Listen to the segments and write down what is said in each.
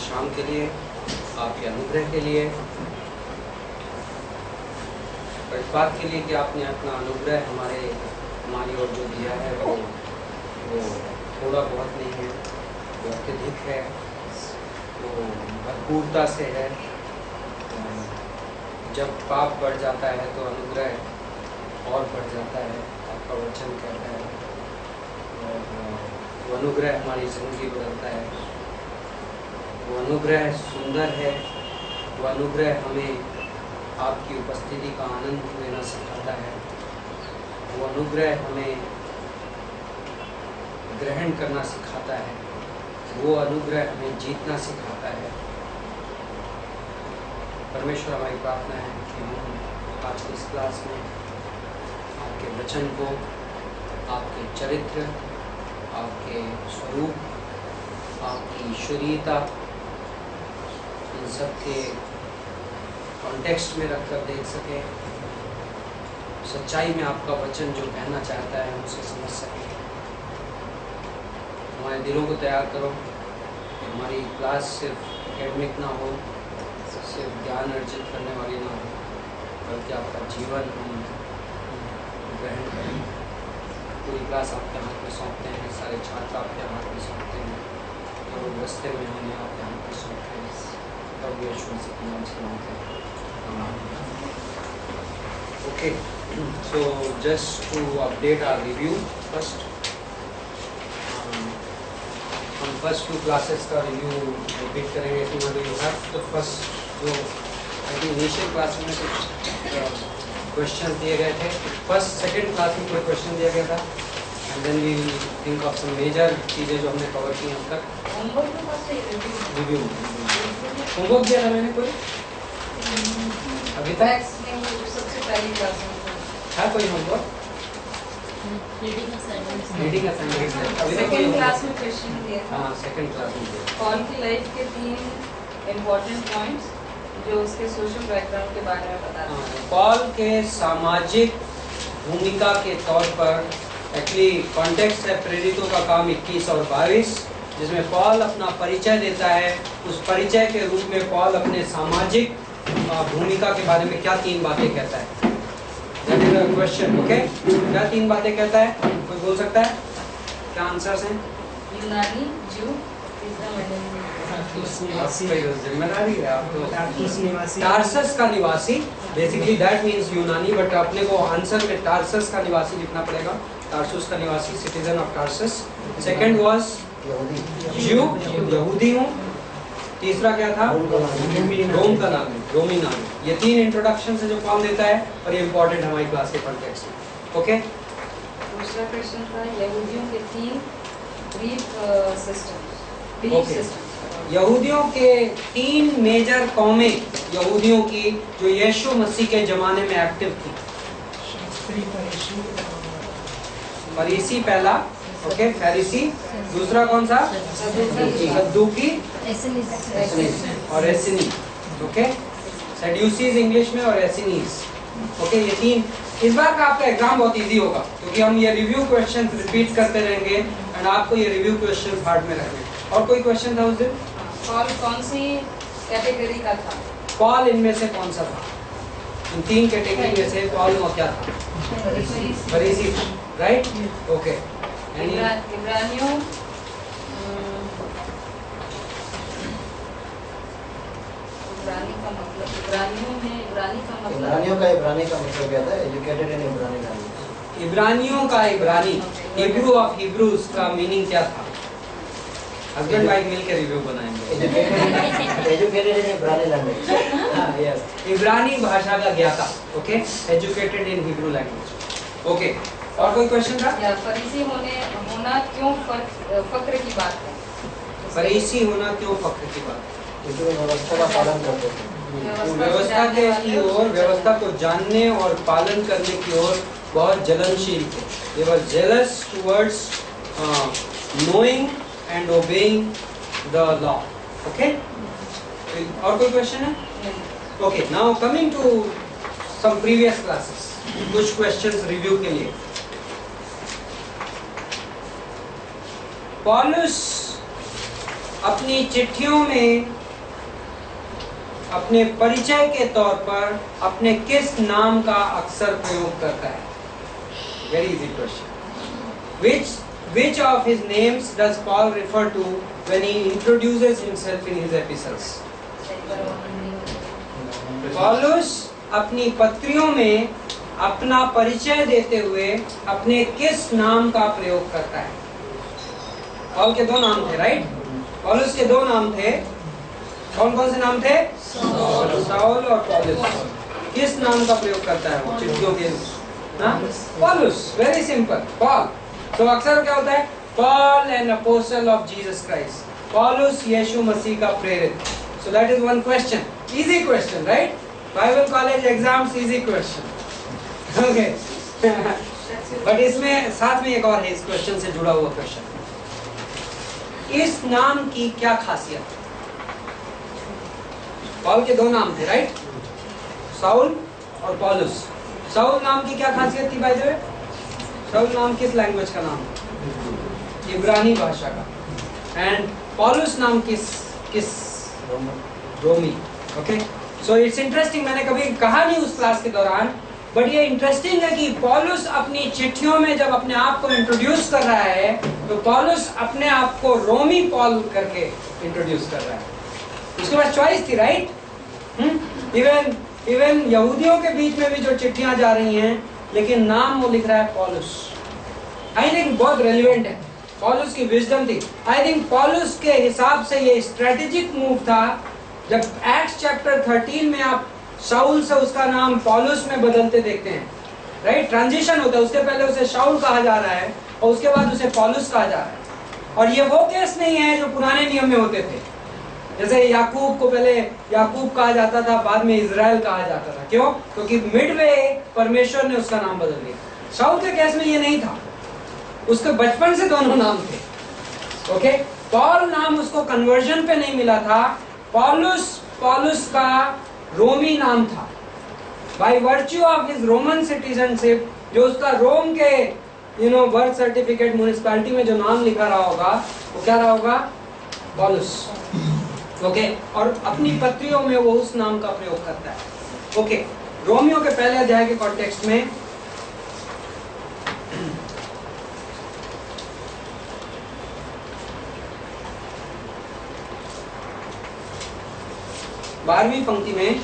शाम के लिए, आपके अनुग्रह के लिए, और इस बात के लिए कि आपने अपना अनुग्रह हमारी ओर जो दिया है वो थोड़ा बहुत नहीं है, वो अत्यधिक है, वो भरपूरता से है। जब पाप बढ़ जाता है तो अनुग्रह और बढ़ जाता है, आपका वचन कहता है, और वो अनुग्रह हमारी जिंदगी बदलता है। वो अनुग्रह सुंदर है, वो अनुग्रह हमें आपकी उपस्थिति का आनंद लेना सिखाता है। वो अनुग्रह हमें ग्रहण करना सिखाता है। वो अनुग्रह हमें जीतना सिखाता है। परमेश्वर, हमारी प्रार्थना है कि हम आज की इस क्लास में आपके वचन को, आपके चरित्र, आपके स्वरूप, आपकी ईश्वरीयता, इन सब के कॉन्टेक्स्ट में रखकर देख सकें। सच्चाई में आपका वचन जो कहना चाहता है हम उसे समझ सकें। हमारे दिलों को तैयार करो कि हमारी क्लास सिर्फ एकेडमिक ना हो, सिर्फ ज्ञान अर्जित करने वाली ना हो, बल्कि आपका जीवन हम ग्रहण करें। पूरी क्लास आपके हाथ में सौंपते हैं, सारे छात्र आपके हाथ में सौंपते हैं, और रास्ते में हमें आपके हाथ में सौंपते हैं। तब यीशु मसीह के नाम से मांगते हैं। Okay, so just to update our review first, हम फर्स्ट 2 क्लासेस का रिव्यू रिपीट करेंगे। यू हैव द फर्स्ट जो आई थिंक इनिशियल क्लास में कुछ क्वेश्चन दिए गए थे। फर्स्ट सेकंड क्लास में कोई क्वेश्चन दिया गया था, and then we think of some major चीज़ें जो हमने कवर की अब तक। रिव्यू होमवर्क दिया था मैंने कोई अभी तक? सबसे पहली क्लास में है कोई होमवर्क? रीडिंग असाइनमेंट अभी तक सेकंड क्लास में क्वेश्चन दिया था। हाँ, सेकंड क्लास में दिया। पॉल की लाइफ के 3 इम्पोर्टेंट पॉइंट्स जो उसके सोशल बैकग्राउंड के बारे में बताते हैं। पॉल के सामाजिक भूमिका के तौर पर एक्चुअली कॉन्टेक्स्ट है प्रेरितों का काम 21 और 22, जिसमें पॉल अपना परिचय देता है। उस परिचय के रूप में पॉल अपने सामाजिक भूमिका के बारे में क्या 3 बातें कहता है। That is a question. Okay, क्या 3 बातें कहता है? कोई बोल सकता है? क्या आंसर्स हैं? यूनानी, ज्यू, जिम्मेदारी है आपको। टार्सस का निवासी, बेसिकली दैट मींस यूनानी, बट अपने को आंसर में टार्सस का निवासी लिखना पड़ेगा। टार्सुस का निवासी, citizen of tarsus. Second was ज्यू, यहूदी हूँ। तीसरा क्या था? रोम का नाम, रोमी नाम। ये 3 इंट्रोडक्शन है जो पॉल देता है, और ये इंपॉर्टेंट है हमारी क्लास के कॉन्टेक्स्ट में। ओके, दूसरा क्वेश्चन था यहूदियों के 3 बिलीफ सिस्टम्स। यहूदियों के 3 मेजर कौमें यहूदियों की जो यीशु मसीह के जमाने में एक्टिव थी। फरीसी पहला, ओके, फरीसी। दूसरा कौन सा? सद्दूकी और एसेनी। ओके, सैड्यूसीज इंग्लिश में और एसेनीज। ओके, ये 3। इस बार का आपका एग्जाम बहुत इजी होगा क्योंकि हम ये रिव्यू क्वेश्चन रिपीट करते रहेंगे, एंड आपको ये रिव्यू क्वेश्चन हार्ड में रखने। और कोई क्वेश्चन था उस दिन? पॉल कौन सी कैटेगरी का था? पॉल इनमें से कौन सा था? इन 3 कैटेगरी में से पॉल में क्या था? फरीसी, राइट? ओके। इब्रानियों, इब्रानी का मतलब क्या था? एजुकेटेड इन इब्रानी लैंग्वेज। इब्रानियों का इब्रानी, हिब्रू ऑफ हिब्रूज का मीनिंग क्या था? हस्बैंड वाइफ मिलकर रिव्यू बनाएंगे। एजुकेटेड इन इब्रानी लैंग्वेज। हाँ, यस, इब्रानी भाषा का ज्ञाता। ओके, एजुकेटेड इन हिब्रू लैंग्वेज। ओके, और कोई क्वेश्चन था? या फरीसी होना क्यों फक्र की बात है? फरीसी होना क्यों फक्र की बात? क्योंकि वो व्यवस्था का पालन करते थे। व्यवस्था के की ओर, व्यवस्था को जानने और पालन करने की ओर बहुत जलनशील थे। They were jealous towards knowing and obeying the law. Okay? और कोई क्वेश्चन है? Okay, now coming to some previous classes. कुछ questions review के लिए। पॉलुस अपनी चिट्ठियों में अपने परिचय के तौर पर अपने किस नाम का अक्सर प्रयोग करता है? Very easy question. Which of his names does Paul refer to when he introduces himself in his epistles? पौलुस अपनी पत्रियों में अपना परिचय देते हुए अपने किस नाम का प्रयोग करता है? पौल के दो नाम थे, राइट? पौलुस के दो नाम थे. कौन कौन से नाम थे? साउल और पौलुस. किस नाम का प्रयोग करता है वो चिट्ठियों के? पौलुस. Very simple, Paul. तो अक्सर क्या होता है? Paul an apostle of Jesus Christ. पौलुस यीशु मसीह का प्रेरित. So that is one question. Easy question, right? Bible college exams easy question. Okay. But इसमें साथ में एक और है इस क्वेश्चन से जुड़ा हुआ क्वेश्चन. इस नाम की क्या खासियत? पॉल के दो नाम थे, राइट? साउल और पौलुस. साउल नाम की क्या खासियत थी बाय द वे? साउल नाम किस लैंग्वेज का नाम? इब्रानी भाषा का. एंड पौलुस नाम किस रोमी. ओके. So it's interesting. मैंने कभी कहा नहीं उस क्लास के दौरान, बट ये इंटरेस्टिंग है कि पौलुस अपनी चिट्ठियों में जब अपने आप को इंट्रोड्यूस कर रहा है तो पौलुस अपने आप को रोमी पॉल करके इंट्रोड्यूस कर रहा है. उसके पास चॉइस थी, राइट? इवन यहूदियों के बीच में भी जो चिट्ठियां जा रही हैं, लेकिन नाम वो लिख रहा है पौलुस. आई थिंक बहुत रेलिवेंट है. पौलुस की विजडम थी. आई थिंक पौलुस के हिसाब से ये स्ट्रेटेजिक मूव था. जब एक्ट्स चैप्टर 13 में आप शाऊल से उसका नाम पौलुस में बदलते देखते हैं, राइट? ट्रांजिशन होता है. उसके पहले उसे शाऊल कहा जा रहा है और उसके बाद उसे पौलुस कहा जा रहा है. और ये वो केस नहीं है जो पुराने नियम में होते थे. जैसे याकूब को पहले याकूब कहा जाता था, बाद में इजराइल कहा जाता था. क्यों? क्योंकि मिडवे परमेश्वर ने उसका नाम बदल दिया. शाऊल के केस में ये नहीं था. उसके बचपन से दोनों नाम थे. ओके. पॉल नाम उसको कन्वर्जन पे नहीं मिला था. पौलुस का रोमी नाम था. By virtue of his Roman citizenship, जो उसका रोम के बर्थ सर्टिफिकेट म्युनिसिपैलिटी में जो नाम लिखा रहा होगा वो क्या रहा होगा? पौलुस. ओके. और अपनी पत्रियों में वो उस नाम का प्रयोग करता है. ओके. रोमियो के पहले अध्याय के कॉन्टेक्स्ट में 12वीं पंक्ति में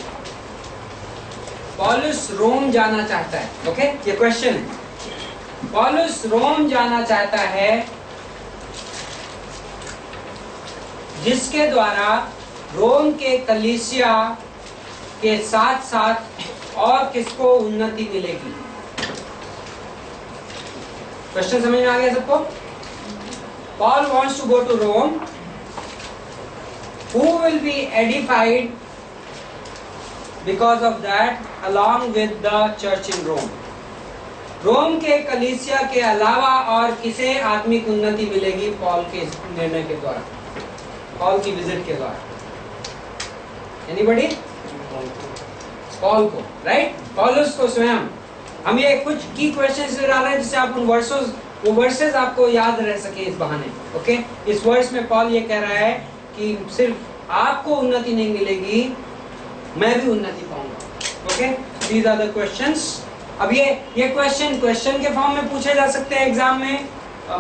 पौलुस रोम जाना चाहता है. ओके. ये क्वेश्चन है. पौलुस रोम जाना चाहता है जिसके द्वारा रोम के कलीसिया के साथ साथ और किसको उन्नति मिलेगी? क्वेश्चन समझ में आ गया सबको? Paul wants to go to Rome. Who will be edified because of that along with the church in Rome? रोम के कलीसिया के अलावा और किसे आत्मिक उन्नति मिलेगी पॉल के निर्णय के द्वारा, पॉल की विजिट के द्वारा? एनीबॉडी? पॉल को, राइट? पौलुस को स्वयं. हम ये कुछ की क्वेश्चंस ले रहे हैं जिससे आप उन वर्सेस आपको याद रह सके इस बहाने. ओके. इस वर्ष में पॉल ये कह रहा है कि सिर्फ आपको उन्नति नहीं मिलेगी, मैं भी उन्नति पाऊंगा. Okay. These are the questions. अब ये क्वेश्चन के फॉर्म में पूछे जा सकते हैं एग्जाम में,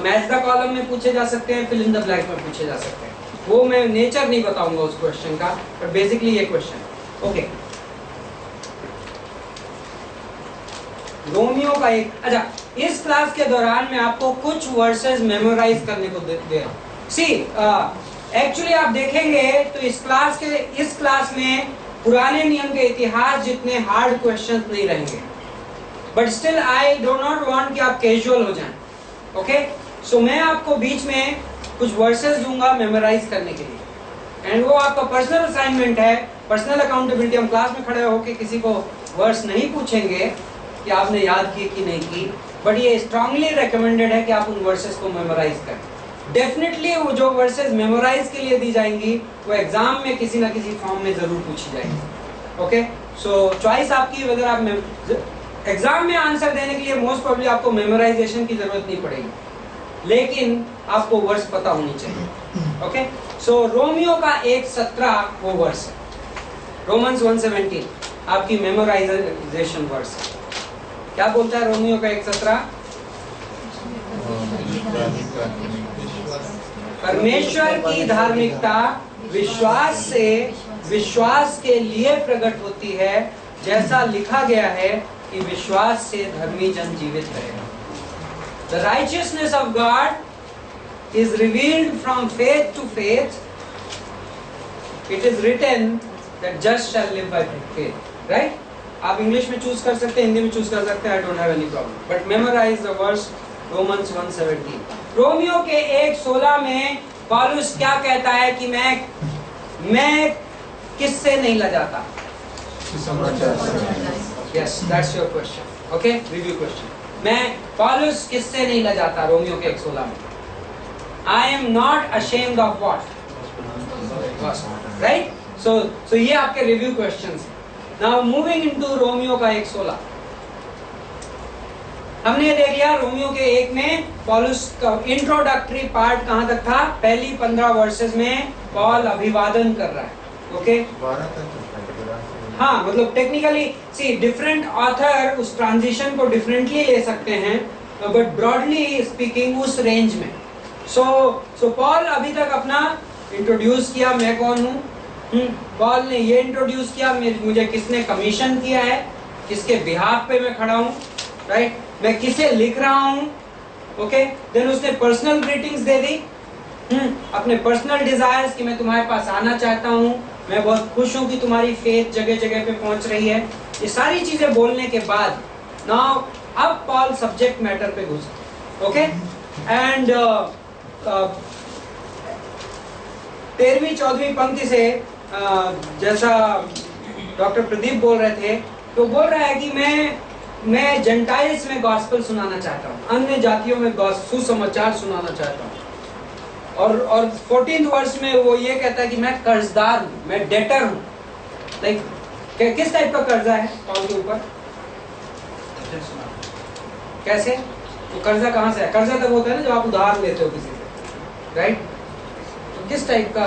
मैच द कॉलम में पूछे जा सकते हैं, फिल इन द ब्लैंक में पूछे जा सकते हैं. वो मैं नेचर नहीं बताऊंगा उस क्वेश्चन का, बट बेसिकली ये क्वेश्चन. ओके. रोमियो का एक, अच्छा, इस क्लास के दौरान मैं आपको कुछ वर्सेस मेमोराइज करने को दे रहा हूं. सी एक्चुअली आप देखेंगे तो इस क्लास में पुराने नियम के इतिहास जितने हार्ड क्वेश्चंस नहीं रहेंगे, but still I do not want कि आप कैजुअल हो जाएं. ओके. सो मैं आपको बीच में कुछ वर्सेस दूंगा मेमोराइज करने के लिए, एंड वो आपका पर्सनल असाइनमेंट है, पर्सनल अकाउंटेबिलिटी. हम क्लास में खड़े होकर किसी को वर्स नहीं पूछेंगे कि आपने याद की कि नहीं की, बट ये स्ट्रांगली रिकमेंडेड है कि आप उन वर्सेस को मेमोराइज करें. डेफिनेटली वो जो वर्सेस मेमोराइज के लिए दी जाएंगी वो एग्जाम में किसी ना किसी फॉर्म में जरूर पूछी जाएंगी. ओके. सो चॉइस आपकी, अगर आप एग्जाम में आंसर देने के लिए मोस्ट प्रोबेबली आपको मेमोराइजेशन की जरूरत नहीं पड़ेगी, लेकिन आपको वर्ड्स पता होनी चाहिए. ओके, सो रोमियो का 1:17 वो वर्स है, रोमन्स 1:17 आपकी मेमोराइजेशन वर्स है। क्या बोलता है रोमियो का 1:17? परमेश्वर की धार्मिकता विश्वास के लिए प्रकट होती है, जैसा लिखा गया है कि विश्वास से धर्मी जन जीवित रहेगा। The righteousness of God is revealed from faith to faith. It is written that just shall live by faith. Right? आप इंग्लिश में चूज कर सकते हैं, हिंदी में चूज कर सकते हैं, I don't have any problem. But memorize the verse Romans 1:17. Romeo के 1:16 में पौलुस क्या कहता है कि मैं किससे नहीं लजाता? Yes, that's your question. Okay, review question. मैं पौलुस किससे नहीं लजाता? रोमियो के 1:16 में I am not ashamed of what? Right? So ये आपके review questions. Now moving into Romeo का 1:16. हमने देख लिया रोमियो के 1 में पौलुस का इंट्रोडक्टरी पार्ट कहाँ तक था? पहली 15 वर्सेस में पॉल अभिवादन कर रहा है। ओके, हाँ, मतलब टेक्निकली सी डिफरेंट ऑथर उस ट्रांजिशन को डिफरेंटली ले सकते हैं, बट ब्रॉडली स्पीकिंग उस रेंज में। सो पॉल अभी तक अपना इंट्रोड्यूस किया, मैं कौन हूँ। पॉल ने ये इंट्रोड्यूस किया, मुझे किसने कमीशन किया है, किसके बिहाफ पे मैं खड़ा हूँ, राइट, मैं किसे लिख रहा हूँ। ओके, देन उसने पर्सनल ग्रीटिंग्स दे दी, अपने पर्सनल डिजायर्स कि मैं तुम्हारे पास आना चाहता हूँ, मैं बहुत खुश हूँ कि तुम्हारी फेथ जगह जगह पे पहुंच रही है। ये सारी चीजें बोलने के बाद नाउ अब पॉल सब्जेक्ट मैटर पे घुसा। ओके, एंड 13वीं 14वीं पंक्ति से जैसा डॉक्टर प्रदीप बोल रहे थे, तो बोल रहा है कि मैं जेंटाइल्स में गॉस्पेल सुनाना चाहता हूँ, अन्य जातियों में सुसमाचार सुनाना चाहता हूँ। और 14th वर्ष में वो ये कहता है कि मैं कर्जदार हूँ, मैं डेटर हूँ। लाइक किस टाइप का कर्जा है पॉल के ऊपर? कैसे? तो कर्जा कहाँ से है? कर्जा तब होता है ना जब आप उधार लेते हो किसी से, राइट? तो किस टाइप का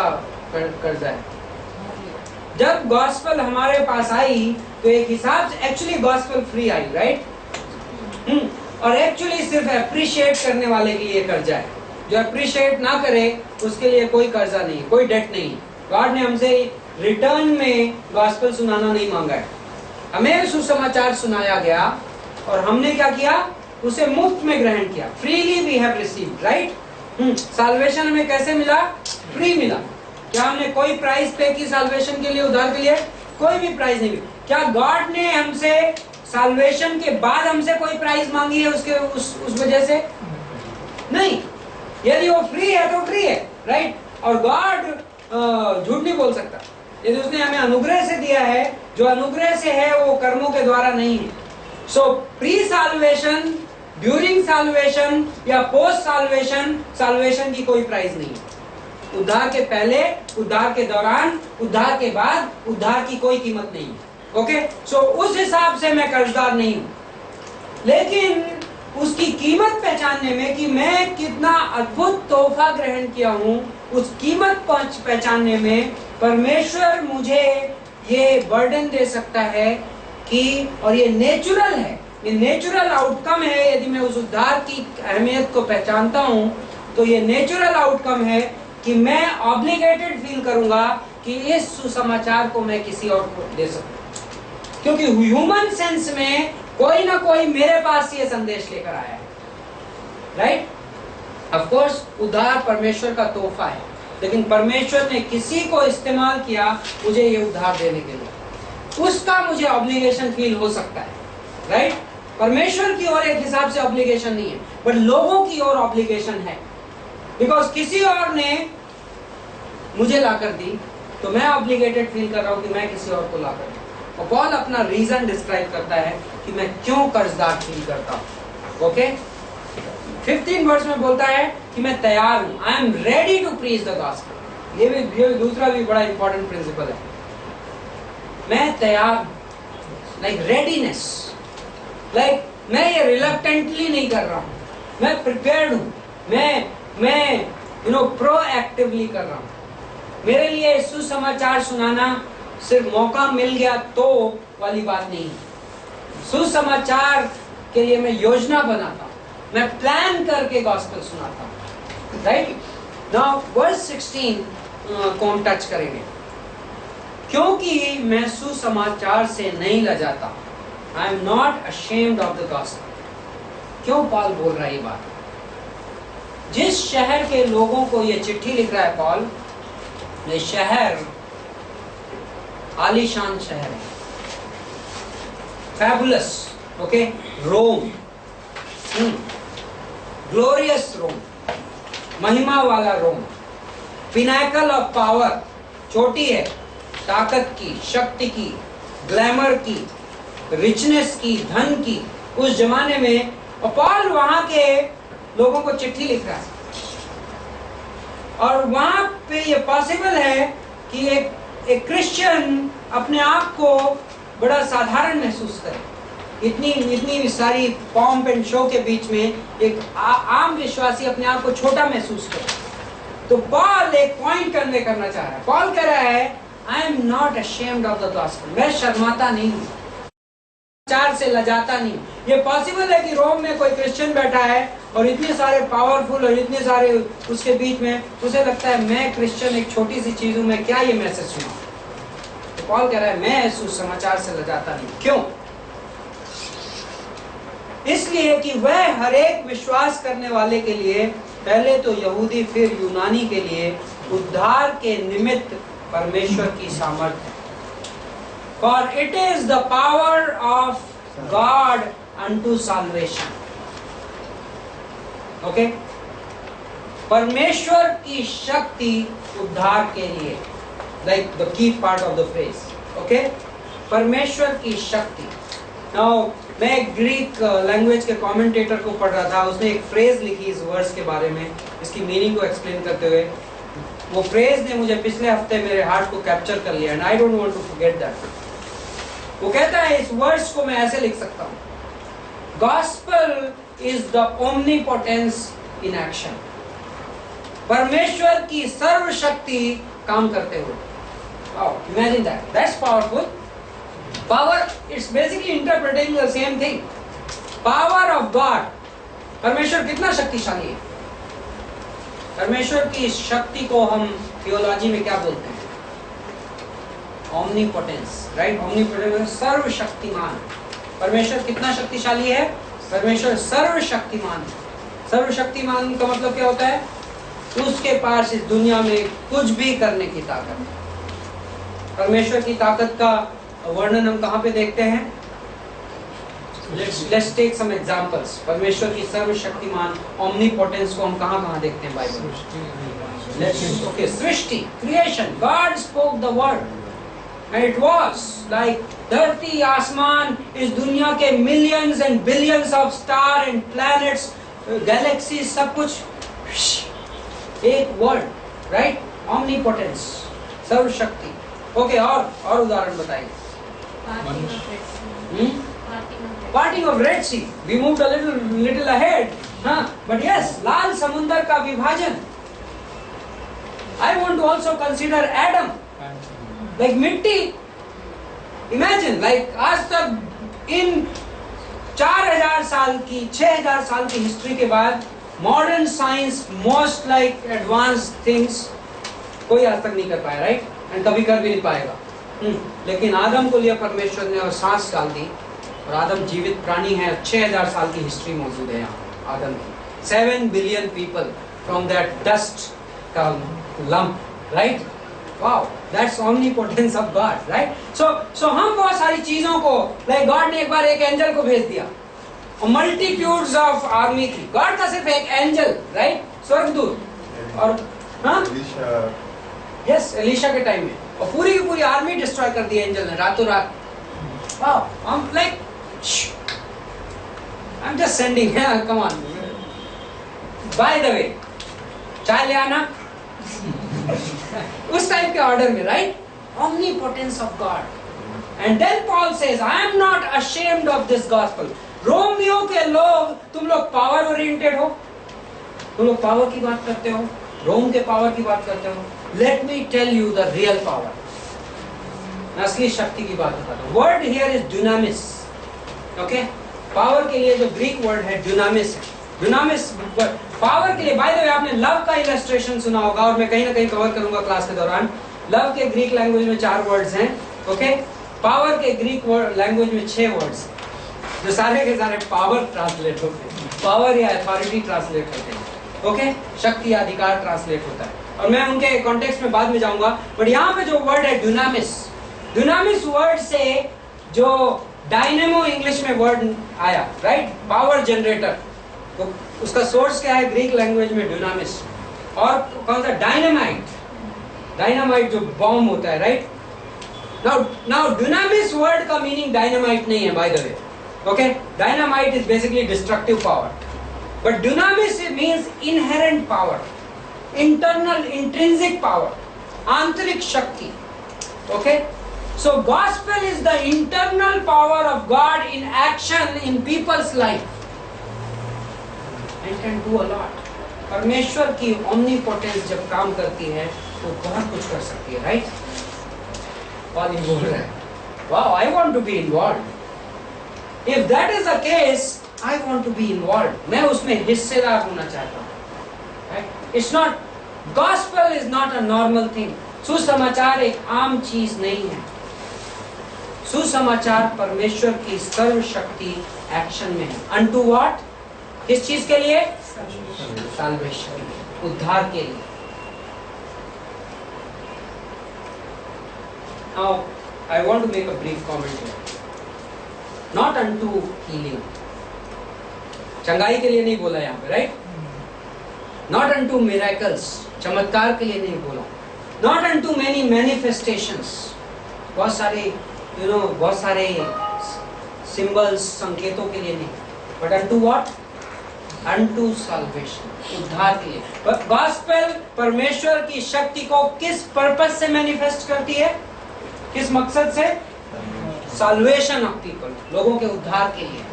कर्जा है? जब गॉस्पेल हमारे पास आई तो एक हिसाब से एक्चुअली गॉस्पेल फ्री आई, राइट? और एक्चुअली सिर्फ अप्रिशिएट करने वाले के लिए कर्जा है। जो अप्रिशिएट ना करे उसके लिए कोई कर्जा नहीं, कोई डेट नहीं। गॉड ने हमसे रिटर्न में गॉस्पेल सुनाना नहीं मांगा है, हमें सुसमाचार सुनाया गया और हमने क्या किया? उसे मुफ्त में ग्रहण किया। Freely we have received, right? Salvation हमें कैसे मिला? फ्री मिला। क्या हमने कोई प्राइस पे की साल्वेशन के लिए, उद्धार के लिए? कोई भी प्राइस नहीं। क्या गॉड ने हमसे साल्वेशन के बाद हमसे कोई प्राइस मांगी है उसके उस वजह से? नहीं। यदि वो फ्री है तो फ्री है, राइट? और गॉड झूठ नहीं बोल सकता। यदि उसने हमें अनुग्रह से दिया है, जो अनुग्रह से है वो कर्मों के द्वारा नहीं है। So pre salvation, during salvation या पोस्ट साल्वेशन, साल्वेशन की कोई प्राइस नहीं है। उद्धार के पहले, उद्धार के दौरान, उद्धार के बाद उद्धार की कोई कीमत नहीं है। ओके, सो उस हिसाब से मैं कर्जदार नहीं हूं, लेकिन उसकी कीमत पहचानने में कि मैं कितना अद्भुत तोहफा ग्रहण किया हूं, उस कीमत पहचानने में परमेश्वर मुझे ये बर्डन दे सकता है कि, और ये नेचुरल है, ये नेचुरल आउटकम है। यदि मैं उस उद्धार की अहमियत को पहचानता हूं तो ये नेचुरल आउटकम है कि मैं ऑब्लिगेटेड फील करूंगा कि इस सुसमाचार को मैं किसी और को दे सकूं, क्योंकि ह्यूमन सेंस में कोई ना कोई मेरे पास ये संदेश लेकर आया है, राइट? ऑफ कोर्स उद्धार परमेश्वर का तोहफा है, लेकिन परमेश्वर ने किसी को इस्तेमाल किया मुझे ये उद्धार देने के लिए, उसका मुझे ऑब्लिगेशन फील हो सकता है, राइट? परमेश्वर की ओर एक हिसाब से ऑब्लिगेशन नहीं है, बट लोगों की ओर ऑब्लिगेशन है, बिकॉज किसी और ने मुझे लाकर दी तो मैं ऑब्लिगेटेड फील कर रहा हूं कि मैं किसी और को लाकर दूं। और पॉल अपना रीजन डिस्क्राइब करता है कि मैं क्यों कर्जदार फील करता हूं। ओके, 15 वर्ष में बोलता है कि मैं तैयार हूं, I am ready to preach the gospel. ये दूसरा भी बड़ा इंपॉर्टेंट प्रिंसिपल है, मैं तैयार, लाइक रेडीनेस, लाइक मैं ये रिलक्टेंटली नहीं कर रहा हूं, मैं प्रिपेयर्ड हूं, मैं प्रोएक्टिवली कर रहा हूँ। मेरे लिए सुसमाचार सुनाना सिर्फ मौका मिल गया तो वाली बात नहीं। सुसमाचार के लिए मैं योजना बनाता हूँ, मैं प्लान करके गॉस्पेल सुनाता हूँ। राइट नाउ वर्स 16 को हम टच करेंगे। क्योंकि मैं सुसमाचार से नहीं लजाता, I am not ashamed of the gospel. क्यों पॉल बोल रहा है ये बात? जिस शहर के लोगों को ये चिट्ठी लिख रहा है पॉल, ये शहर आलीशान शहर है, फैबुलस, ओके, रोम, ग्लोरियस रोम, महिमा वाला रोम, पिनाकल ऑफ पावर, चोटी है ताकत की, शक्ति की, ग्लैमर की, रिचनेस की, धन की, उस जमाने में। और पॉल वहां के लोगों को चिट्ठी लिख रहा है, और वहां पे ये पॉसिबल है कि एक क्रिश्चियन अपने आप को बड़ा साधारण महसूस करे। इतनी सारी पॉम्प एंड शो के बीच में एक आम विश्वासी अपने आप को छोटा महसूस करे। तो पॉल एक पॉइंट कन्वे करना चाह रहा है। पॉल कह रहा है आई am not ashamed of the gospel. मैं शर्माता नहीं हूँ, चार से लजाता नहीं। ये पॉसिबल है कि रोम में कोई क्रिश्चियन बैठा है और इतने सारे पावरफुल और इतने सारे उसके बीच में उसे लगता है मैं क्रिश्चियन एक छोटी सी चीज हूं, मैं क्या ये मैसेज सुनाऊं। तो पॉल कह रहा है मैं सुसमाचार से लजाता नहीं। क्यों? इसलिए कि वह हर एक विश्वास करने वाले के लिए, पहले तो यहूदी फिर यूनानी के लिए, उद्धार के निमित्त परमेश्वर की सामर्थ्य है। For it is the power of God unto salvation. Okay? परमेश्वर की शक्ति उद्धार के लिए, like the key part of the phrase. Okay? परमेश्वर की शक्ति। Now मैं एक ग्रीक लैंग्वेज के कमेंटेटर को पढ़ रहा था, उसने एक फ्रेज लिखी इस वर्स के बारे में, इसकी मीनिंग को एक्सप्लेन करते हुए। वो फ्रेज ने मुझे पिछले हफ्ते मेरे हार्ट को कैप्चर कर लिया, and I don't want to forget that. वो कहता है इस वर्स को मैं ऐसे लिख सकता हूं, gospel is the omnipotence in action. परमेश्वर की सर्वशक्ति काम करते हुए। Imagine that, that's powerful. Power, it's basically interpreting the same thing. Power of God. परमेश्वर कितना शक्तिशाली है। परमेश्वर की शक्ति को हम थियोलॉजी में क्या बोलते हैं? Omnipotence, right? ओमनीपोटेंस, सर्वशक्तिमान। परमेश्वर कितना शक्तिशाली है? परमेश्वर सर्वशक्तिमान है। सर्वशक्तिमान का मतलब क्या होता है? उसके पास इस दुनिया में कुछ भी करने की ताकत है। परमेश्वर की ताकत का वर्णन हम कहाँ पे देखते हैं? Let's take some examples. परमेश्वर की सर्वशक्तिमान ओमनीपोटेंस को हम कहाँ देखते हैं बाइबल में? Okay, Srishti, creation. God spoke the word. And it was like धरती, आसमान, इस दुनिया के millions and billions of stars and planets, galaxies, सब कुछ एक वर्ड, राइट? omnipotence, सर्वशक्ति। ओके, और उदाहरण बताइए। Parting of Red Sea. We moved a little ahead, but yes, लाल समुंदर का विभाजन। I want to also consider Adam. Like मिट्टी, imagine, like आज तक इन 4000 साल की, 6000 साल की हिस्ट्री के बाद modern science, most like advance things कोई आज तक नहीं कर पाया, राइट? एंड कभी कर भी नहीं पाएगा। लेकिन आदम को लिया परमेश्वर ने और सांस डाल दी, और आदम जीवित प्राणी है। 6000 साल की हिस्ट्री मौजूद है यहाँ आदम की। 7 billion people from that dust का lump, right? Wow, that's omnipotence of God, right? So हम बहुत सारी चीजों को, like God ने एक बार एक एंजल को भेज दिया, और मल्टीट्यूड्स ऑफ आर्मी थी। गॉड का सिर्फ एक एंजल, राइट? स्वर्गदूत, और यस, एलिशा के टाइम में, और पूरी की पूरी आर्मी डिस्ट्रॉय कर दी एंजल ने रातों रात। Wow, I'm like, I'm just sending, come on. By the way, चाय ले आना। उस टाइप के ऑर्डर में, right? Omnipotence of God. And then Paul says, I am not ashamed of this gospel. Romeo के लोग, तुम लोग पावर ओरिएंटेड हो, तुम लोग पावर की बात करते हो, रोम के पावर की बात करते हो? Let me tell you the real power, मैं असली शक्ति की बात बताता हूँ। Word here is dunamis, okay? Power के लिए जो ग्रीक वर्ड है डुनामिस है। डुनामिस पावर के लिए, बाय द वे आपने लव का इलस्ट्रेशन सुना होगा और मैं कहीं ना कहीं कवर करूंगा क्लास के दौरान। लव के ग्रीक लैंग्वेज में 4 वर्ड्स हैं, ओके? पावर के ग्रीक लैंग्वेज में 6 वर्ड्स जो सारे के सारे पावर ट्रांसलेट होते हैं, पावर या अथॉरिटी ट्रांसलेट होते हैं, ओके? शक्ति या अधिकार ट्रांसलेट होता है और मैं उनके कॉन्टेक्स्ट में बाद में जाऊंगा। बट यहाँ पे जो वर्ड है डुनामिस, डुनामिस वर्ड से जो डायनेमो इंग्लिश में वर्ड आया, राइट? पावर जनरेटर, तो उसका सोर्स क्या है ग्रीक लैंग्वेज में? डुनामिस। और कौन सा? डायनामाइट, डायनामाइट जो बॉम्ब होता है, राइट? नाउ डुनामिस वर्ड का मीनिंग डायनामाइट नहीं है, by the way, okay? Dynamite is basically destructive power, but dunamis means inherent power, internal intrinsic power, आंतरिक शक्ति, okay? So gospel is the internal power of God in action in people's life and can do a lot. परमेश्वर की omnipotence जब काम करती है तो बहुत कुछ कर सकती है, राइट? और ये बोल रहा है, wow, I want to be involved. If that is the case, I want to be involved. मैं उसमें हिस्सेदार होना चाहता हूँ, right? It's not, gospel is not a normal thing. सुसमाचार एक आम चीज नहीं है। सुसमाचार परमेश्वर की सर्वशक्ति एक्शन में है। Unto what? किस चीज के लिए? Salvation, उद्धार के लिए। Now, I want to make a brief comment here. Not unto healing. चंगाई के लिए नहीं बोला यहाँ पे, right? Not unto miracles. चमत्कार के लिए नहीं बोला। Not unto many manifestations. बहुत सारे बहुत सारे सिंबल्स, संकेतों के लिए नहीं, but unto what? Unto salvation, उद्धार के लिए। गॉस्पेल परमेश्वर की शक्ति को किस पर्पस से मैनिफेस्ट करती है? किस मकसद से? Salvation of people, लोगों के उद्धार के लिए।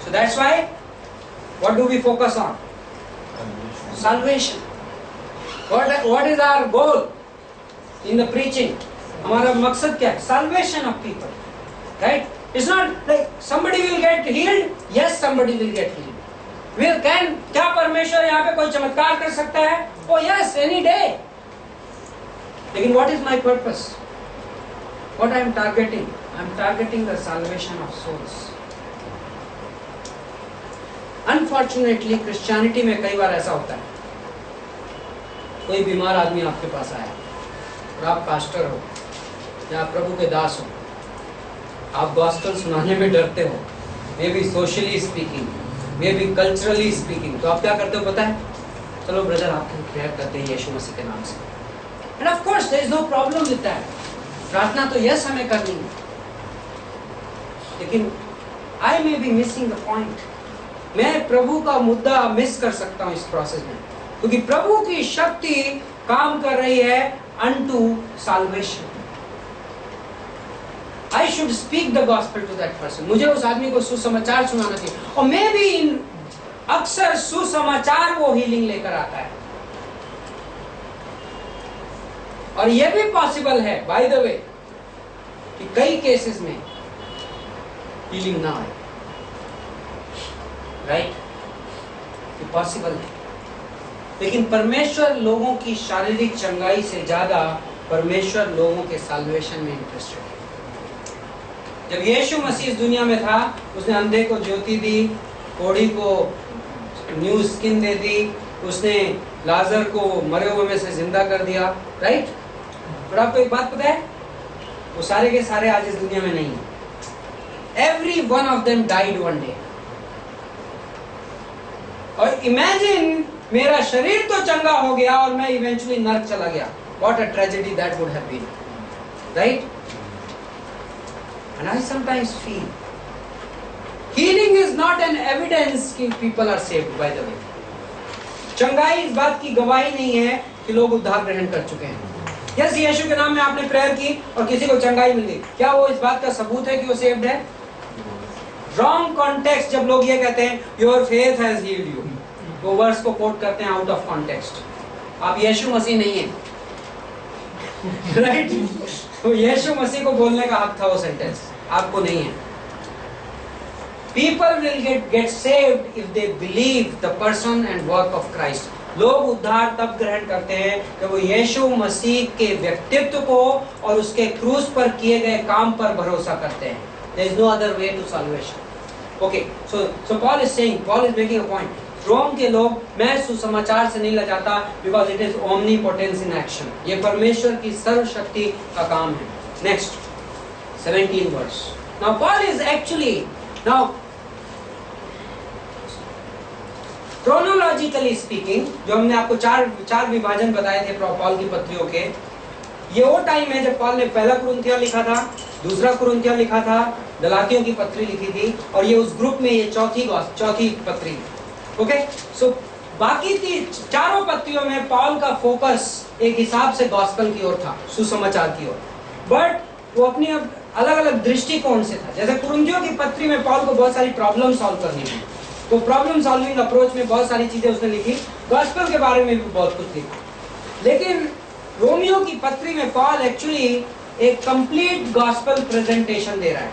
So that's why what do we focus on? Salvation. What is our goal in the preaching? हमारा मकसद क्या है? Salvation of people, right? It's not like somebody will get healed. Yes, somebody will get healed. क्या परमेश्वर यहाँ पे कोई चमत्कार कर सकता है? Oh yes, any day. लेकिन what is my purpose? What I am targeting? I am targeting the salvation of souls. Unfortunately, Christianity में कई बार ऐसा होता है, कोई बीमार आदमी आपके पास आया और आप पास्टर हो या आप प्रभु के दास हो, आप गॉस्पेल सुनाने में डरते हो, may be socially speaking, may be culturally speaking, तो आप क्या करते हो पता है? चलो ब्रदर आपके प्रेयर करते हैं यीशु मसीह के नाम से। And of course there is no problem with that, प्रार्थना तो यस हमें करनी है, लेकिन I may be missing the point. मैं प्रभु का मुद्दा मिस कर सकता हूँ इस प्रोसेस में, क्योंकि प्रभु की शक्ति काम कर रही है unto salvation. I should speak the gospel to that person. मुझे उस आदमी को सुसमाचार सुनाना चाहिए, और मे बी अक्सर सुसमाचार वो हीलिंग लेकर आता है, और यह भी पॉसिबल है बाय द वे कि कई केसेस में हीलिंग ना आए, राइट? ये पॉसिबल है, लेकिन परमेश्वर लोगों की शारीरिक चंगाई से ज्यादा परमेश्वर लोगों के साल्वेशन में इंटरेस्टेड है। जब यीशु मसीह इस दुनिया में था, उसने अंधे को ज्योति दी, कोढ़ी को न्यू स्किन दे दी, उसने लाजर को मरे हुए में से जिंदा कर दिया, राइट? और आपको एक बात पता है, वो सारे के सारे आज इस दुनिया में नहीं है। Every one of them died one day. और इमेजिन मेरा शरीर तो चंगा हो गया और मैं इवेंचुअली नर्क चला गया। What a tragedy that would have been, right? And I sometimes feel healing is not an evidence कि people are saved, by the way. चंगाई इस बात की गवाही नहीं है कि लोग उद्धार ग्रहण कर चुके हैं। यस, यीशु के नाम में आपने प्रेयर की और किसी को चंगाई मिल गई, क्या वो इस बात का सबूत है कि वो सेव्ड है? रॉन्ग कॉन्टेक्स्ट जब लोग ये कहते हैं your faith has heeled you, वो वर्ड्स को कोट करते हैं आउट ऑफ कॉन्टेक्स्ट। आप यीशु मसीह नहीं है, राइट? तो यीशु मसीह को बोलने का हक था वो सेंटेंस, आपको नहीं है। People will get saved if they believe the person and work of Christ. लोग उद्धार तब ग्रहण करते हैं कि वो यीशु मसीह के व्यक्तित्व को और उसके क्रूस पर किए गए काम पर भरोसा करते हैं। There is no other way to salvation. Okay, so Paul is saying, Paul is making a point. रोम के लोग, मैं सुसमाचार से नहीं लजाता because it is omnipotence in action. ये परमेश्वर की सर्वशक्ति का काम है। Next, 17 verse. Now Paul is actually now chronologically speaking, जो हमने आपको चार विभाजन बताए थे पॉल की पत्रियों के, ये वो टाइम है जब पॉल ने पहला कुरिन्थिया लिखा था, दूसरा कुरिन्थिया लिखा था, गलातियों की पत्री लिखी थी, और ये उस ग्रुप में ये चौथी पत्री। ओके, सो बाकी थी चारों पत्रियों में पॉल का फोकस एक हिसाब से गॉस्पेल की ओर था, सुसमाचार की ओर, बट वो अपनी अलग अलग दृष्टिकोण से था। जैसे कुरिन्थियों की पत्री में पॉल को बहुत सारी प्रॉब्लम सॉल्व करनी थी, तो प्रॉब्लम सॉल्विंग अप्रोच में बहुत सारी चीजें उसने लिखी, गॉस्पेल के बारे में भी बहुत कुछ लिखा। लेकिन रोमियो की पत्री में पॉल एक्चुअली एक कंप्लीट गॉस्पेल प्रेजेंटेशन दे रहा है।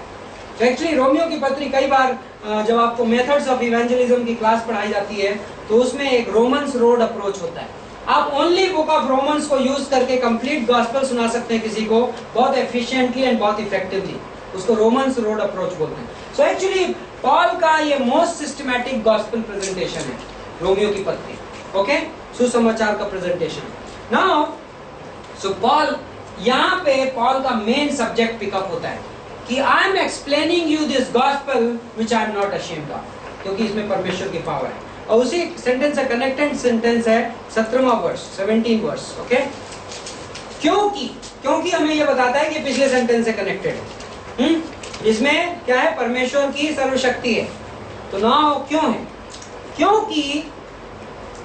तो एक्चुअली रोमियो की पत्री कई बार जब आपको मेथड्स ऑफ इवेंजलिज्म की क्लास पढ़ाई जाती है तो उसमें एक रोमन्स रोड अप्रोच होता है। आप ओनली बुक ऑफ रोमन्स को यूज करके कंप्लीट गॉस्पेल सुना सकते हैं किसी को, बहुत एफिशिएंटली एंड बहुत इफेक्टिवली, उसको रोमन्स रोड अप्रोच बोलते हैं। सो एक्चुअली पॉल का ये मोस्ट सिस्टमैटिक गॉस्पेल प्रेजेंटेशन है रोमियो की पत्री। ओके, सुसमाचार का प्रेजेंटेशन। नाउ सो पॉल, यहाँ पे पॉल का मेन सब्जेक्ट पिकअप होता है कि I am explaining you this gospel which I am not ashamed of, क्योंकि इसमें परमेश्वर की पावर है। और उसी सेंटेंस है, कनेक्टेड सेंटेंस है 17वां वर्स, 17 वर्स। ओके, क्योंकि हमें ये बताता है कि पिछले सेंटेंस से कनेक्टेड है। इसमें क्या है? परमेश्वर की सर्वशक्ति है। तो नाउ क्यों है? क्योंकि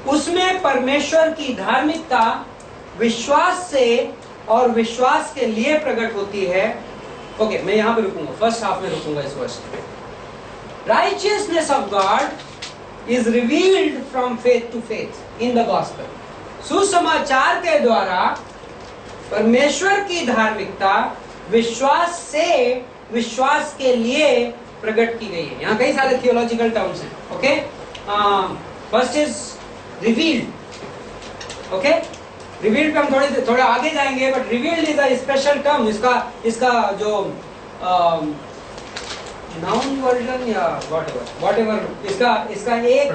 उसमें परमेश्वर की धार्मिकता विश्वास से और विश्वास के लिए प्रकट होती है। ओके, मैं यहां पे रुकूंगा, फर्स्ट हाफ में रुकूंगा इस वर्ष में। Righteousness of God is revealed from faith to faith in the gospel. सुसमाचार के द्वारा परमेश्वर की धार्मिकता विश्वास से विश्वास के लिए प्रकट की गई है। यहाँ कई सारे थियोलॉजिकल टर्म्स हैं। Okay, first is revealed. Okay, revealed पे हम थोड़े आगे जाएंगे, but revealed is a special term. इसका जो नाउन वर्जन या व्हाटएवर इसका एक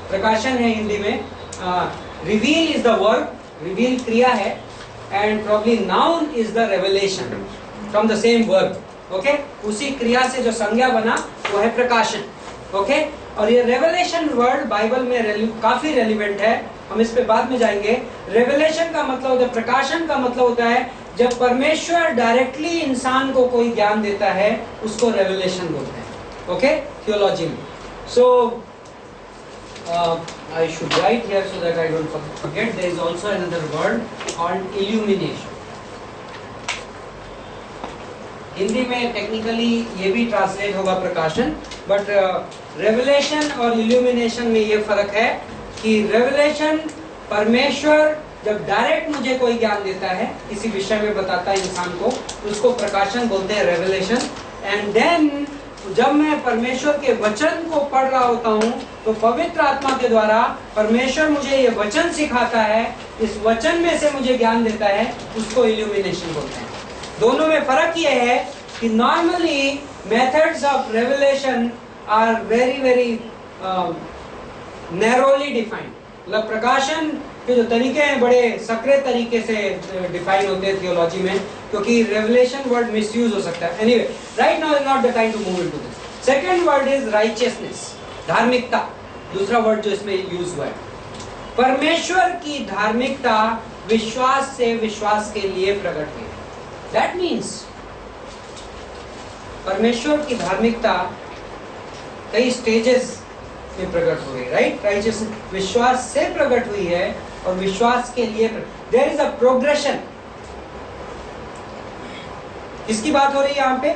प्रकाशन है हिंदी में। Reveal is the verb, reveal क्रिया है, and probably noun is the revelation from the same verb. Okay, उसी क्रिया से जो संज्ञा बना वो है प्रकाशन। ओके, और ये रेवलेशन वर्ड बाइबल में काफी रेलिवेंट है, हम इस पे बाद में जाएंगे। रेवलेशन का मतलब होता है, प्रकाशन का मतलब होता है जब परमेश्वर डायरेक्टली इंसान को कोई ज्ञान देता है, उसको रेवलेशन बोलते हैं। ओके, थियोलॉजी में। सो I should write here so that I don't forget. There is also another word called illumination. Hindi में टेक्निकली ये भी ट्रांसलेट होगा प्रकाशन, बट रेवलेशन और इल्यूमिनेशन में ये फर्क है कि रेवलेशन परमेश्वर जब डायरेक्ट मुझे कोई ज्ञान देता है, किसी विषय में बताता है इंसान को, उसको प्रकाशन बोलते हैं, रेवलेशन। एंड देन जब मैं परमेश्वर के वचन को पढ़ रहा होता हूँ तो पवित्र आत्मा के द्वारा परमेश्वर मुझे ये वचन सिखाता है, इस वचन में से मुझे ज्ञान देता है, उसको इल्यूमिनेशन बोलते हैं। दोनों में फर्क ये है कि normally methods of revelation are very narrowly defined. मतलब प्रकाशन के जो तरीके हैं बड़े सक्रिय तरीके से डिफाइन होते हैं थियोलॉजी में, क्योंकि रेवलेशन वर्ड मिसयूज हो सकता है। Anyway, right now is not the time to move into this. Second word is righteousness, धार्मिकता, दूसरा वर्ड जो इसमें यूज हुआ है। परमेश्वर की धार्मिकता विश्वास से विश्वास के लिए प्रकट हुई। दैट मीन्स परमेश्वर की धार्मिकता कई स्टेजेस में प्रकट हो गई, राइट? राइचियसनेस विश्वास से प्रकट हुई है और विश्वास के लिए देयर इज अ प्रोग्रेशन। किसकी बात हो रही है यहाँ पे?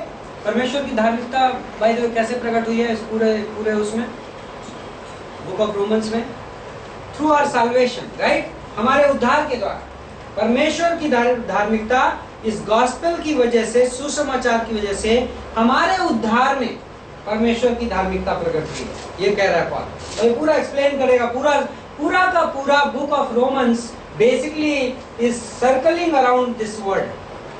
परमेश्वर की धार्मिकता बाय द वे कैसे प्रकट हुई है इस पूरे उसमें, बुक ऑफ रोमन्स में? थ्रू आवर साल्वेशन, राइट, हमारे उद्धार के द्वारा। परमेश्वर की धार्मिकता इस गॉस्पेल की वजह से, सुसमाचार की वजह से हमारे उद्धार में परमेश्वर की धार्मिकता प्रकट हुई है, ये कह रहा है पॉल। और ये पूरा एक्सप्लेन करेगा, पूरा का पूरा book of Romans basically is circling around this word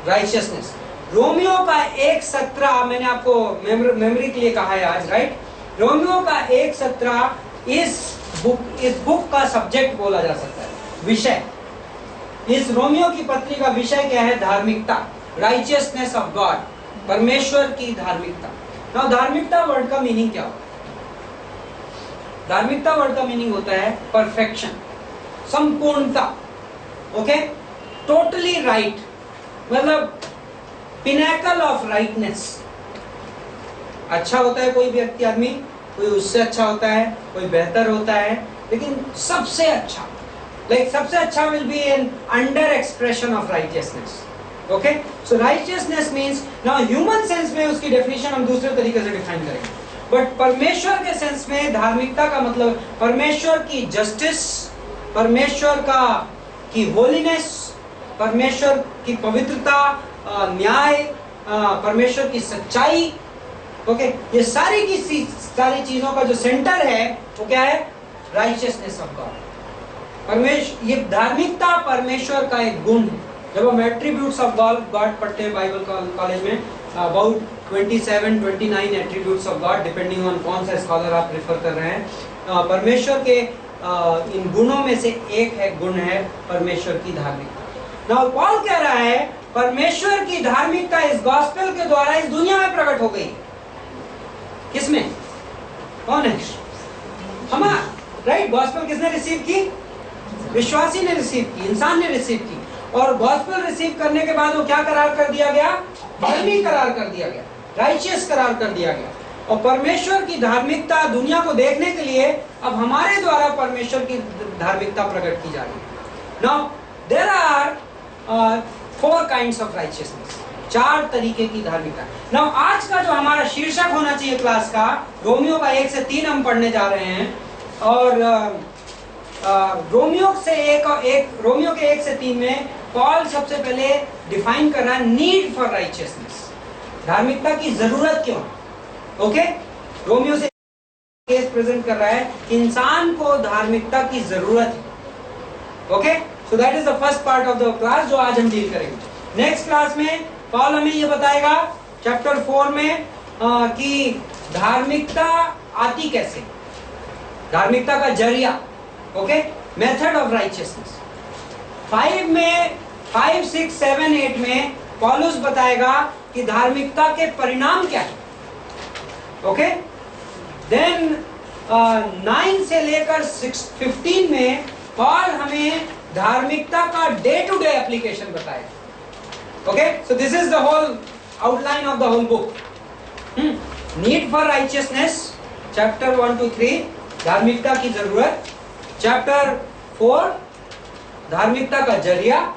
righteousness. Romeo का 1:17 मैंने आपको मेमोरी के लिए कहा है आज, राइट। रोमियो का 1:17 इस बुक का सब्जेक्ट बोला जा सकता है, विषय। इस रोमियो की पत्री का विषय क्या है? धार्मिकता, राइचियसनेस ऑफ गॉड, परमेश्वर की धार्मिकता। नाउ धार्मिकता वर्ड का मीनिंग क्या होता है? धार्मिकता वर्ड का मीनिंग होता है परफेक्शन, संपूर्णता, ओके, टोटली राइट, मतलब पिनैकल ऑफ राइटनेस। अच्छा होता है कोई व्यक्ति, आदमी, कोई उससे अच्छा होता है, कोई बेहतर होता है, लेकिन सबसे अच्छा, लाइक सबसे अच्छा will be an under expression of righteousness. Okay, so righteousness means, now human sense में उसकी डेफिनेशन हम दूसरे तरीके से डिफाइन करेंगे, बट परमेश्वर के सेंस में धार्मिकता का मतलब परमेश्वर की जस्टिस, परमेश्वर की होलीनेस, परमेश्वर की पवित्रता, न्याय, परमेश्वर की सच्चाई। ओके, ये सारी चीजों का जो सेंटर है वो क्या है? Righteousness of God. ये धार्मिकता परमेश्वर का एक गुण है। जब हम एट्रीब्यूट्स ऑफ गॉड पढ़ते हैं बाइबल कॉलेज में, about 27-29 attributes of God, depending on कौन सा स्कॉलर आप प्रेफर कर रहे हैं। परमेश्वर के इन गुणों में से एक है, गुण है परमेश्वर की धार्मिकता। नाउ पॉल कह रहा है परमेश्वर की धार्मिकता इस गॉस्पेल के द्वारा इस दुनिया में प्रकट हो गई। किसमें? कौन है? हमारा, राइट। गॉस्पेल किसने रिसीव की? विश्वासी ने रिसीव की, इंसान ने रिसीव की। और गॉस्पेल रिसीव करने के बाद वो क्या करार कर दिया गया? धर्मी करार कर दिया गया, राइचियस करार कर दिया गया। और परमेश्वर की धार्मिकता दुनिया को देखने के लिए अब हमारे द्वारा परमेश्वर की धार्मिकता प्रकट की जा रही है। Now there are 4 kinds of righteousness, 4 तरीके की धार्मिकता। नाउ आज का जो हमारा शीर्षक होना चाहिए क्लास का, रोमियो का 1 से 3 हम पढ़ने जा रहे हैं। और रोमियो के 1 से 3 में पॉल सबसे पहले डिफाइन कर रहा है नीड फॉर राइचियसनेस, धार्मिकता की जरूरत क्यों। ओके, रोमियो से केस प्रेजेंट कर रहा है कि इंसान को धार्मिकता की जरूरत है। Okay, so that is the first part of the class जो आज हम डील करेंगे। नेक्स्ट क्लास में पॉल हमें ये बताएगा चैप्टर 4 में कि धार्मिकता आती कैसे, धार्मिकता का जरिया। Okay, method of righteousness. 5, 6, 7, 8 में पौलुस बताएगा कि धार्मिकता के परिणाम क्या है। ओके, देन 9 से लेकर 15 में पॉल हमें धार्मिकता का डे टू डे एप्लीकेशन बताएगा। Okay, so this is the whole outline of the whole book. Need for righteousness, chapter 1 to 3, धार्मिकता की जरूरत। चैप्टर 4, धार्मिकता का जरिया।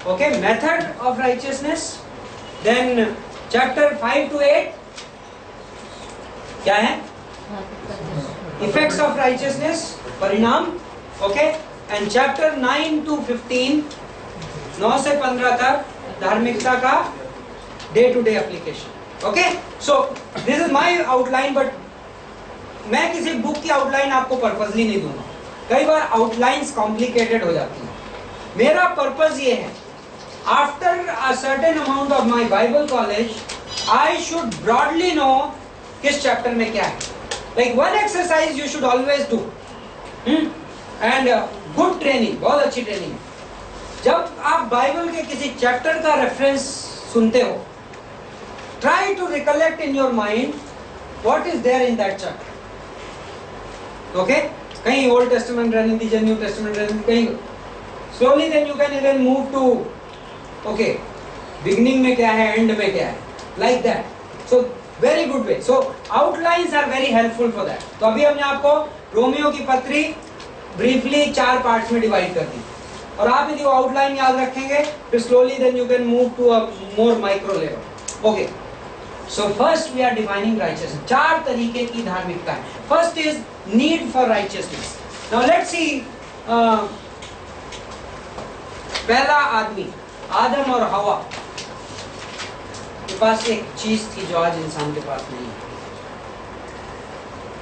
Okay, method of righteousness. Then chapter 5 to 8 क्या है? इफेक्ट्स ऑफ राइचियसनेस, परिणाम। ओके, एंड चैप्टर 9 to 15, 9 से 15 तक धार्मिकता का day to day application. Okay, so this is my outline, but मैं किसी बुक की आउटलाइन आपको पर्पसली नहीं दूंगा। कई बार आउटलाइंस कॉम्प्लिकेटेड हो जाती हैं। मेरा पर्पस ये है, after a certain amount of my Bible college I should broadly know किस चैप्टर में क्या है। Like one exercise you should always do, and good training, बहुत अच्छी ट्रेनिंग है। जब आप बाइबल के किसी चैप्टर का रेफरेंस सुनते हो, try to recollect in your mind what is there in that chapter. Okay, कहीं ओल्ड टेस्टामेंट रहने दीजिए, न्यू टेस्टामेंट रहने दीजिए, कहीं slowly, then you can even move to okay beginning में क्या है, एंड में क्या है, like that. So very good way. So outlines are very helpful for that. तो अभी हमने आपको रोमियो की पत्री ब्रीफली 4 पार्ट्स में डिवाइड कर दी, और आप यदि वो आउटलाइन याद रखेंगे फिर slowly then you can move to a more micro level. Okay, so first we are defining righteousness. 4 तरीके की धार्मिकता है। First is need for righteousness. Now let's see, पहला आदमी आदम और हवा के पास एक चीज थी जो आज इंसान के पास नहीं है।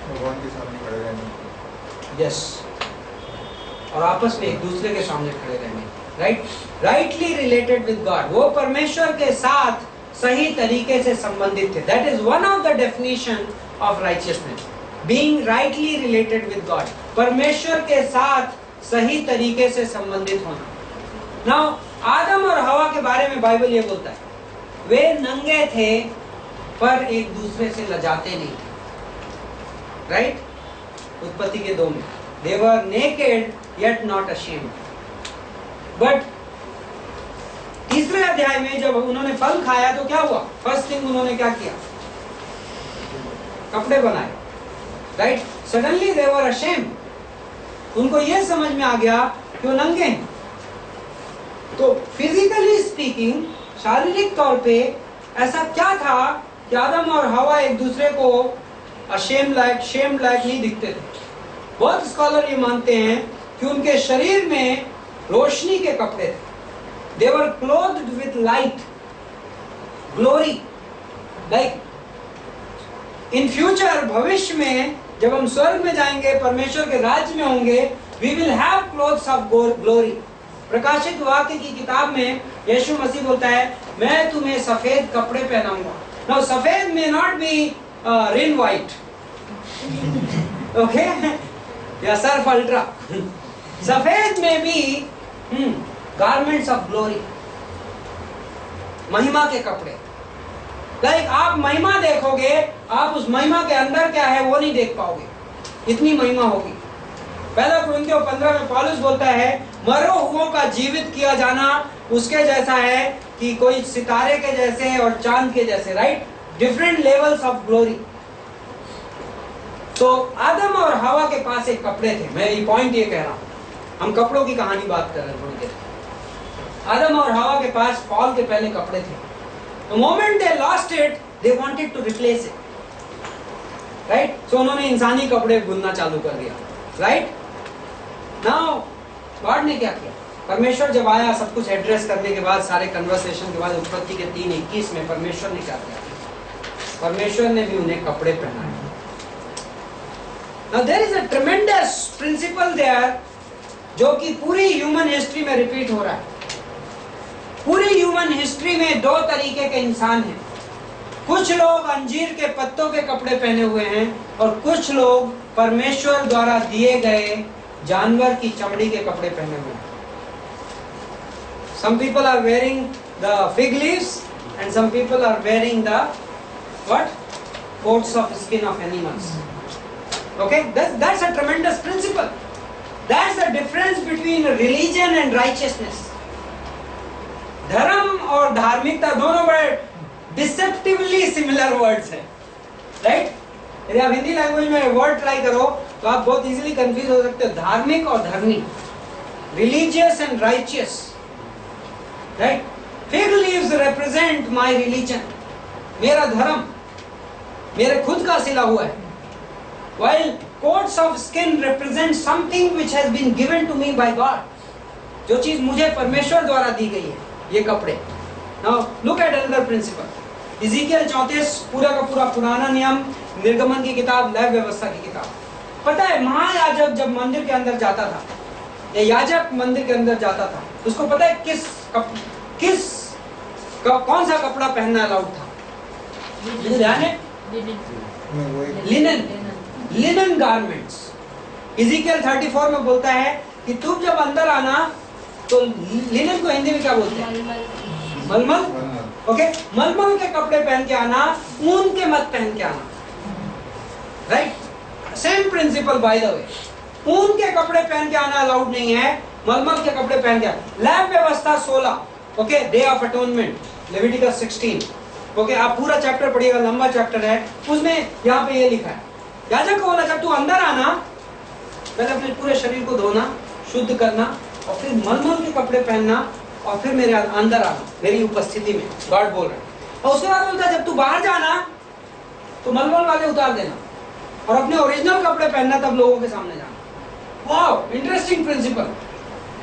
भगवान के सामने खड़े रहने। यस, और आपस में एक दूसरे के सामने खड़े रहने, right, rightly related with God, वो परमेश्वर के साथ सही तरीके से संबंधित थे। That is one of the definition of righteousness, being rightly related with God, परमेश्वर के साथ सही तरीके से संबंधित होना। नाउ आदम और हवा के बारे में बाइबल ये बोलता है, वे नंगे थे पर एक दूसरे से लजाते नहीं थे, राइट, उत्पत्ति के 2 में, they were naked yet not ashamed। But तीसरे अध्याय में जब उन्होंने फल खाया तो क्या हुआ? फर्स्ट थिंग उन्होंने क्या किया? कपड़े बनाए, right, suddenly they were ashamed। उनको ये समझ में आ गया कि वो नंगे हैं। तो फिजिकली स्पीकिंग, शारीरिक तौर पे ऐसा क्या था कि आदम और हवा एक दूसरे को शेम लायक नहीं दिखते थे। बहुत स्कॉलर ये मानते हैं कि उनके शरीर में रोशनी के कपड़े थे। They were clothed with light, glory, like in future, भविष्य में जब हम स्वर्ग में जाएंगे, परमेश्वर के राज्य में होंगे, we will have clothes of glory। प्रकाशित वाक्य की किताब में यीशु मसीह बोलता है, मैं तुम्हें सफेद कपड़े पहनाऊंगा। Now सफेद may not be rain white, okay, या सर्फ अल्ट्रा, सफेद में भी गारमेंट्स ऑफ ग्लोरी, महिमा के कपड़े। लाइक आप महिमा देखोगे, आप उस महिमा के अंदर क्या है वो नहीं देख पाओगे, इतनी महिमा होगी। पहला कुरिन्थियों 15 में पौलुस बोलता है, मरो हुओं का जीवित किया जाना उसके जैसा है कि कोई सितारे के जैसे और चांद के जैसे, right, different levels of glory. तो आदम और हवा के पास एक कपड़े थे। मैं ये पॉइंट ये कह रहा हूं, हम कपड़ों की कहानी बात कर रहे हैं थोड़ी देर। आदम और हवा के पास फॉल के पहले कपड़े थे। The moment they lost it, they wanted to replace it, right? So उन्होंने इंसानी कपड़े बुनना चालू कर दिया, right? Now गॉड ने क्या किया? परमेश्वर जब आया, सब कुछ एड्रेस करने के बाद, सारे कन्वर्सेशन के बाद, उत्पत्ति के 3:21 में परमेश्वर ने क्या किया? परमेश्वर ने भी उन्हें कपड़े पहनाए। Now there is a tremendous principle there जो कि पूरी ह्यूमन हिस्ट्री में रिपीट हो रहा है। पूरी ह्यूमन हिस्ट्री में 2 तरीके के इंसान हैं। कुछ लोग अंजीर के पत्तों के कपड़े पहने हुए हैं और कुछ लोग परमेश्वर द्वारा दिए गए जानवर की चमड़ी के कपड़े पहने हुए हैं। Some people are wearing the fig leaves and some people are wearing the what? Coats of skin of animals. Okay, that's a tremendous principle. That's the difference between religion and righteousness. धर्म और धार्मिकता दोनों बड़े deceptively similar words हैं, right? यदि आप Hindi language में word try करो तो आप बहुत इजीली कंफ्यूज हो सकते हो। धार्मिक और धर्मी, religious and righteous, right? Fig leaves represent my religion, मेरा धर्म, मेरे खुद का सिला हुआ है। While coats of skin represent something which has been given to me by God, जो चीज मुझे परमेश्वर द्वारा दी गई है, ये कपड़े। Now look at another principle. इज़ीकियल 34 पूरा का पूरा पुराना नियम, निर्गमन की किताब, लय व्यवस्था की किताब। पता है महायाजक जब मंदिर के अंदर जाता था, या याजक मंदिर के अंदर जाता था, उसको पता है कौन सा कपड़ा पहनना अलाउड था? ध्यान है? Linen garments. इज़ीकियल 34 में बोलता है कि तुम जब अंदर आना तो लिनन को हिंदी में क्या बोलते हैं? मलमल। ओके, मलमल के कपड़े पहन के आना, ऊन के मत पहन के आना, right? Same principle bye the वे। ऊन के कपड़े पहन के आना अलाउड नहीं है, मलमल के कपड़े पहन के आना। लैब व्यवस्था 16, okay, day of atonement, Leviticus 16, okay, आप पूरा चैप्टर पढ़िएगा, लंबा चैप्टर है। उसमें यहाँ पे ये लिखा है, याजक को बोला जब तू अंदर आना, पहले अपने पूरे शरीर को धोना, शुद्ध करना, और फिर मलमल के कपड़े पहनना, और फिर मेरे अंदर आना, मेरी उपस्थिति में। गॉड बोल रहे हैं। और उसके बाद बोलता है जब तू बाहर जाना तो मलमल वाले उतार देना और अपने ओरिजिनल कपड़े पहनना, तब लोगों के सामने जाना। Wow, interesting principle.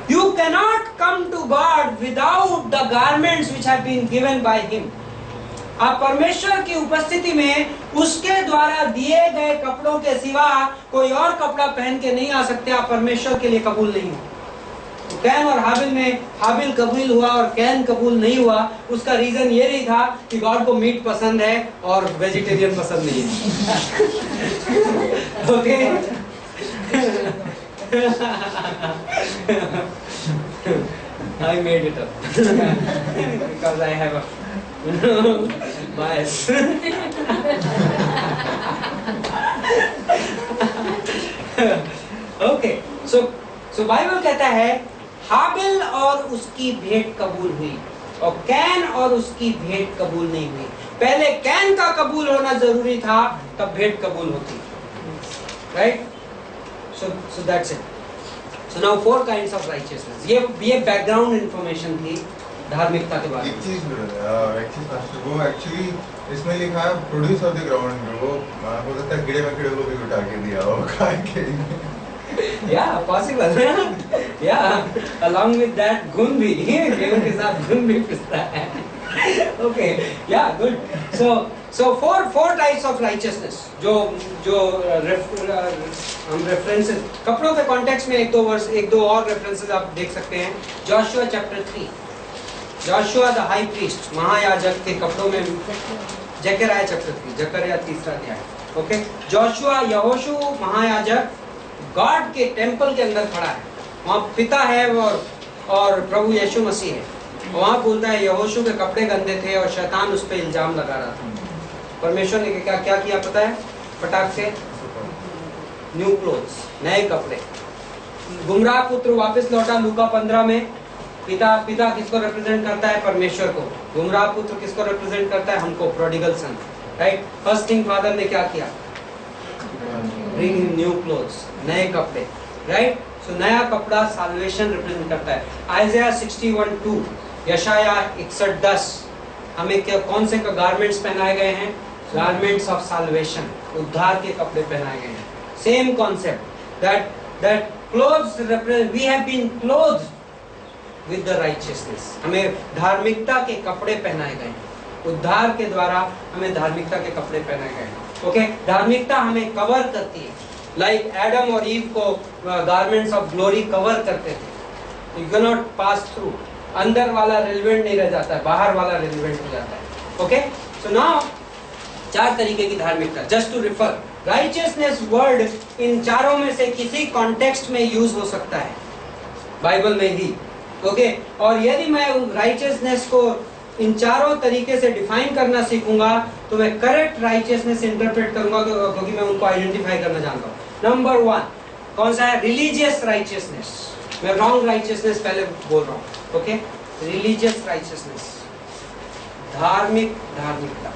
You cannot come to God without the garments which have been given by Him. आप परमेश्वर की उपस्थिति में उसके द्वारा दिए गए कपड़ों के सिवा कोई और कपड़ा पहन के नहीं आ सकते. आप परमेश्वर के लिए कबूल नहीं हो. कैन और हाबिल में हाबिल कबूल हुआ और कैन कबूल नहीं हुआ. उसका रीजन ये नहीं था कि गॉड को मीट पसंद है और वेजिटेरियन पसंद नहीं है. Okay. I made it up because I have a bias. Okay, so Bible कहता है हाबिल और उसकी भेंट कबूल हुई और कैन और उसकी भेंट कबूल नहीं हुई. पहले कैन का कबूल होना जरूरी था, तब भेंट कबूल होती. Right? So that's it. So now 4 kinds of righteousness. ये background information थी धार्मिकता के बारे में. एक चीज मास्टर, वो एक्चुअली इसमें लिखा है प्रोड्यूस ऑफ द ग्राउंड. वो हो सकता है कीड़े मकोड़े को भी उठा के दिया हो खाए के. Yeah, possible. Yeah, along with that गुण भी, गेहूं के साथ गुण भी पिसता है. Okay, yeah, good. So four types of righteousness. जो हम रेफरेंसेस कपड़ों के कॉन्टेक्स्ट में एक दो और रेफरेंसेस आप देख सकते हैं. Joshua chapter 3. Joshua the high priest, महायाजक के कपड़ों में. जकरिया चैप्टर 3, जकरिया 3 अध्याय. ओके. जोशुआ यहोशू महायाजक गॉड के टेंपल के अंदर खड़ा है. वहाँ पिता है और प्रभु यीशु मसीह है. वहाँ बोलता है यहोशू के कपड़े गंदे थे और शैतान उस पर इल्जाम लगा रहा था. परमेश्वर ने क्या किया पता है? फटाक से न्यू क्लोथ्स, नए कपड़े. गुमराह पुत्र वापस लौटा. लूका 15 में पिता किसको रिप्रेजेंट करता है? परमेश्वर को. गुमराह पुत्र किसको रिप्रेजेंट करता है? हमको, प्रोडिगल सन. राइट. फर्स्ट किंग फादर ने क्या किया? ब्रिंग न्यू क्लोथ्स, नए कपड़े. राइट. सो नया कपड़ा साल्वेशन रिप्रेजेंट करता है. आइज़ाया 61:2, यशाया 61:10 हमें कौन से गारमेंट्स पहनाए गए हैं? गारमेंट्स ऑफ साल्वेशन, उद्धार के कपड़े पहनाए गए हैं. Same concept that clothes represent, we have been clothed with the righteousness. हमें धार्मिकता के कपड़े पहनाए गए हैं. उद्धार के द्वारा हमें धार्मिकता के कपड़े पहनाए गए हैं. ओके. धार्मिकता हमें कवर करती है. लाइक एडम और ईव को गारमेंट्स ऑफ ग्लोरी कवर करते थे. You can not pass through. अंदर वाला रिलेवेंट नहीं रह जाता है, बाहर वाला रिलेवेंट हो जाता है. ओके. सो नाउ 4 तरीके की धार्मिकता. Just to refer, righteousness word इन चारों में से किसी कॉन्टेक्स्ट में यूज हो सकता है, बाइबल में ही. ओके. और यदि मैं राइचियसनेस को इन चारों तरीके से डिफाइन करना सीखूंगा तो मैं करेक्ट राइचियसनेस इंटरप्रेट करूंगा, क्योंकि मैं उनको आइडेंटिफाई करना जानता हूँ. नंबर 1 कौन सा है? Religious righteousness. मैं रॉन्ग राइचियसनेस पहले बोल रहा हूँ. ओके. रिलीजियस राइचियसनेस, धार्मिकता.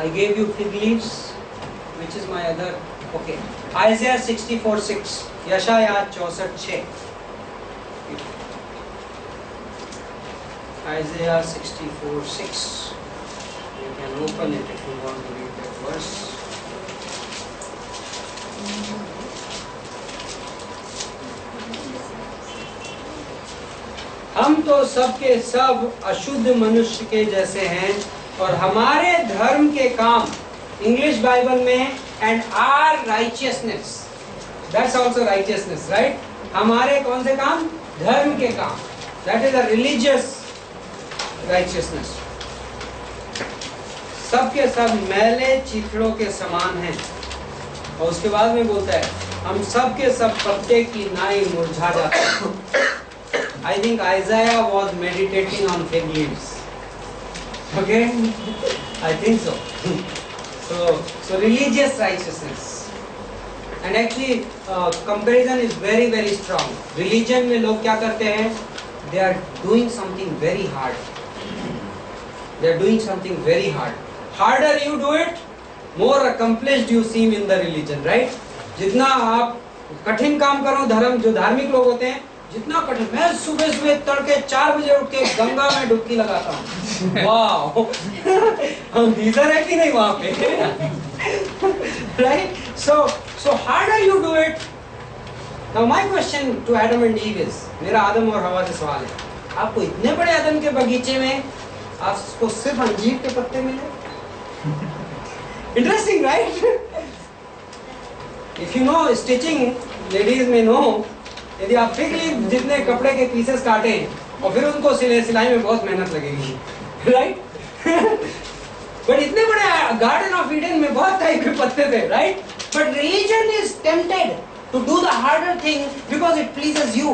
I gave you fig leaves, which is my other. Okay. Isaiah 64:6, यशाया 64:6. Isaiah 64:6. You can open it if you want to read that verse. हम तो सबके सब अशुद्ध मनुष्य के जैसे हैं और हमारे धर्म के काम, इंग्लिश बाइबल में, and are righteousness, that's also righteousness. Right. हमारे कौन से काम? धर्म के काम. That is a religious righteousness. सबके सब मैले चिथड़ों के समान हैं. और उसके बाद में बोलता है हम सबके सब पत्ते की नाई मुरझा जाते हैं. I think Isaiah was meditating on fig leaves. Okay, I think so. So religious righteousness, and actually comparison is very very strong. Religion में लोग क्या करते हैं? They are doing something very hard. They are doing something very hard. Harder you do it, more accomplished you seem in the religion, right? जितना आप कठिन काम करो, धर्म जो धार्मिक लोग होते हैं, जितना कठिन. मैं सुबह सुबह तड़के 4 बजे उठ के गंगा में डुबकी लगाता हूँ. वाह. हम गीजर है कि नहीं वहाँ पे? Right? So how do you do it? Now my question to Adam and Eve is, मेरा आदम और हवा से सवाल है, आपको इतने बड़े आदम के बगीचे में आपको सिर्फ अंजीर के पत्ते मिले? Interesting, right? If you know stitching, ladies may know, यदि आप फिग लीफ जितने कपड़े के पीसेस काटे और फिर उनको सिलाई में बहुत मेहनत लगेगी, right? बट इतने बड़े गार्डन ऑफ ईडन में बहुत टाइप के पत्ते थे, right? But religion is tempted to do the harder thing because it pleases you,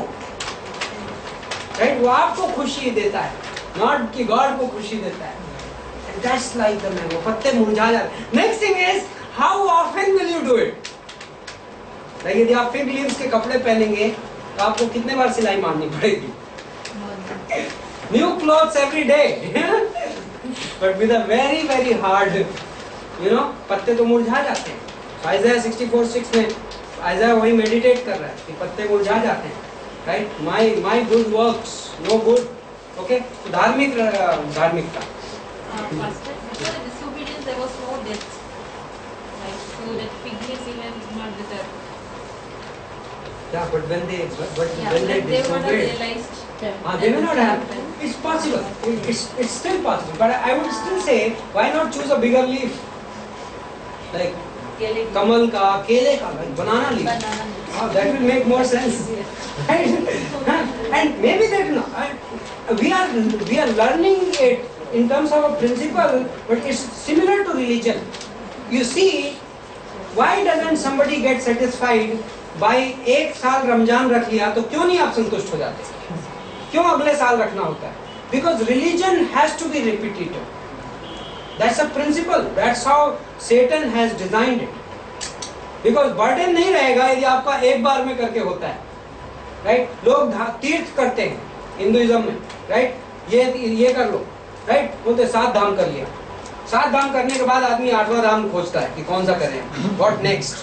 right? वो आपको खुशी देता है, नॉट कि गॉड को खुशी देता है. And that's like the mango, पत्ते मुरझा जाते हैं. Next thing is how often will you do it? Like यदि आप फिग लीव्स के कपड़े पहनेंगे तो आपको कितने बार सिलाई मारनी पड़ेगी? New clothes every day. But with a very very hard, पत्ते तो मुरझा जाते हैं. आइज़ाया 64:6 में आइज़ाया वही मेडिटेट कर रहा है कि पत्ते मुरझा जाते हैं, right? My good works no good. Okay, तो धार्मिकता. Pastor, before the disobedience there was no death. Like so that fig leaves even not deserved. Yeah, but when they They would have disobeyed, realized. they may not have. It's possible. It's still possible. But I would still say, why not choose a bigger leaf, like केले की- कमल का, केले का, like banana leaf. Banana leaves. Oh, that will make more sense. And maybe that we are learning it in terms of a principle, but it's similar to religion. You see, why doesn't somebody get satisfied by एक साल रमजान रख लिया तो क्यों नहीं आप संतुष्ट हो जाते? क्यों अगले साल रखना होता है? Because religion has to be repetitive. That's a principle. That's how Satan has designed it. Because burden नहीं रहेगा यदि आपका एक बार में करके होता है, right? लोग तीर्थ करते हैं हिंदुइज्म में, right? ये कर लो, right? बोलते 7 धाम कर लिया. 7 धाम करने के बाद आदमी 8वां धाम खोजता है कि कौन सा करें. What next?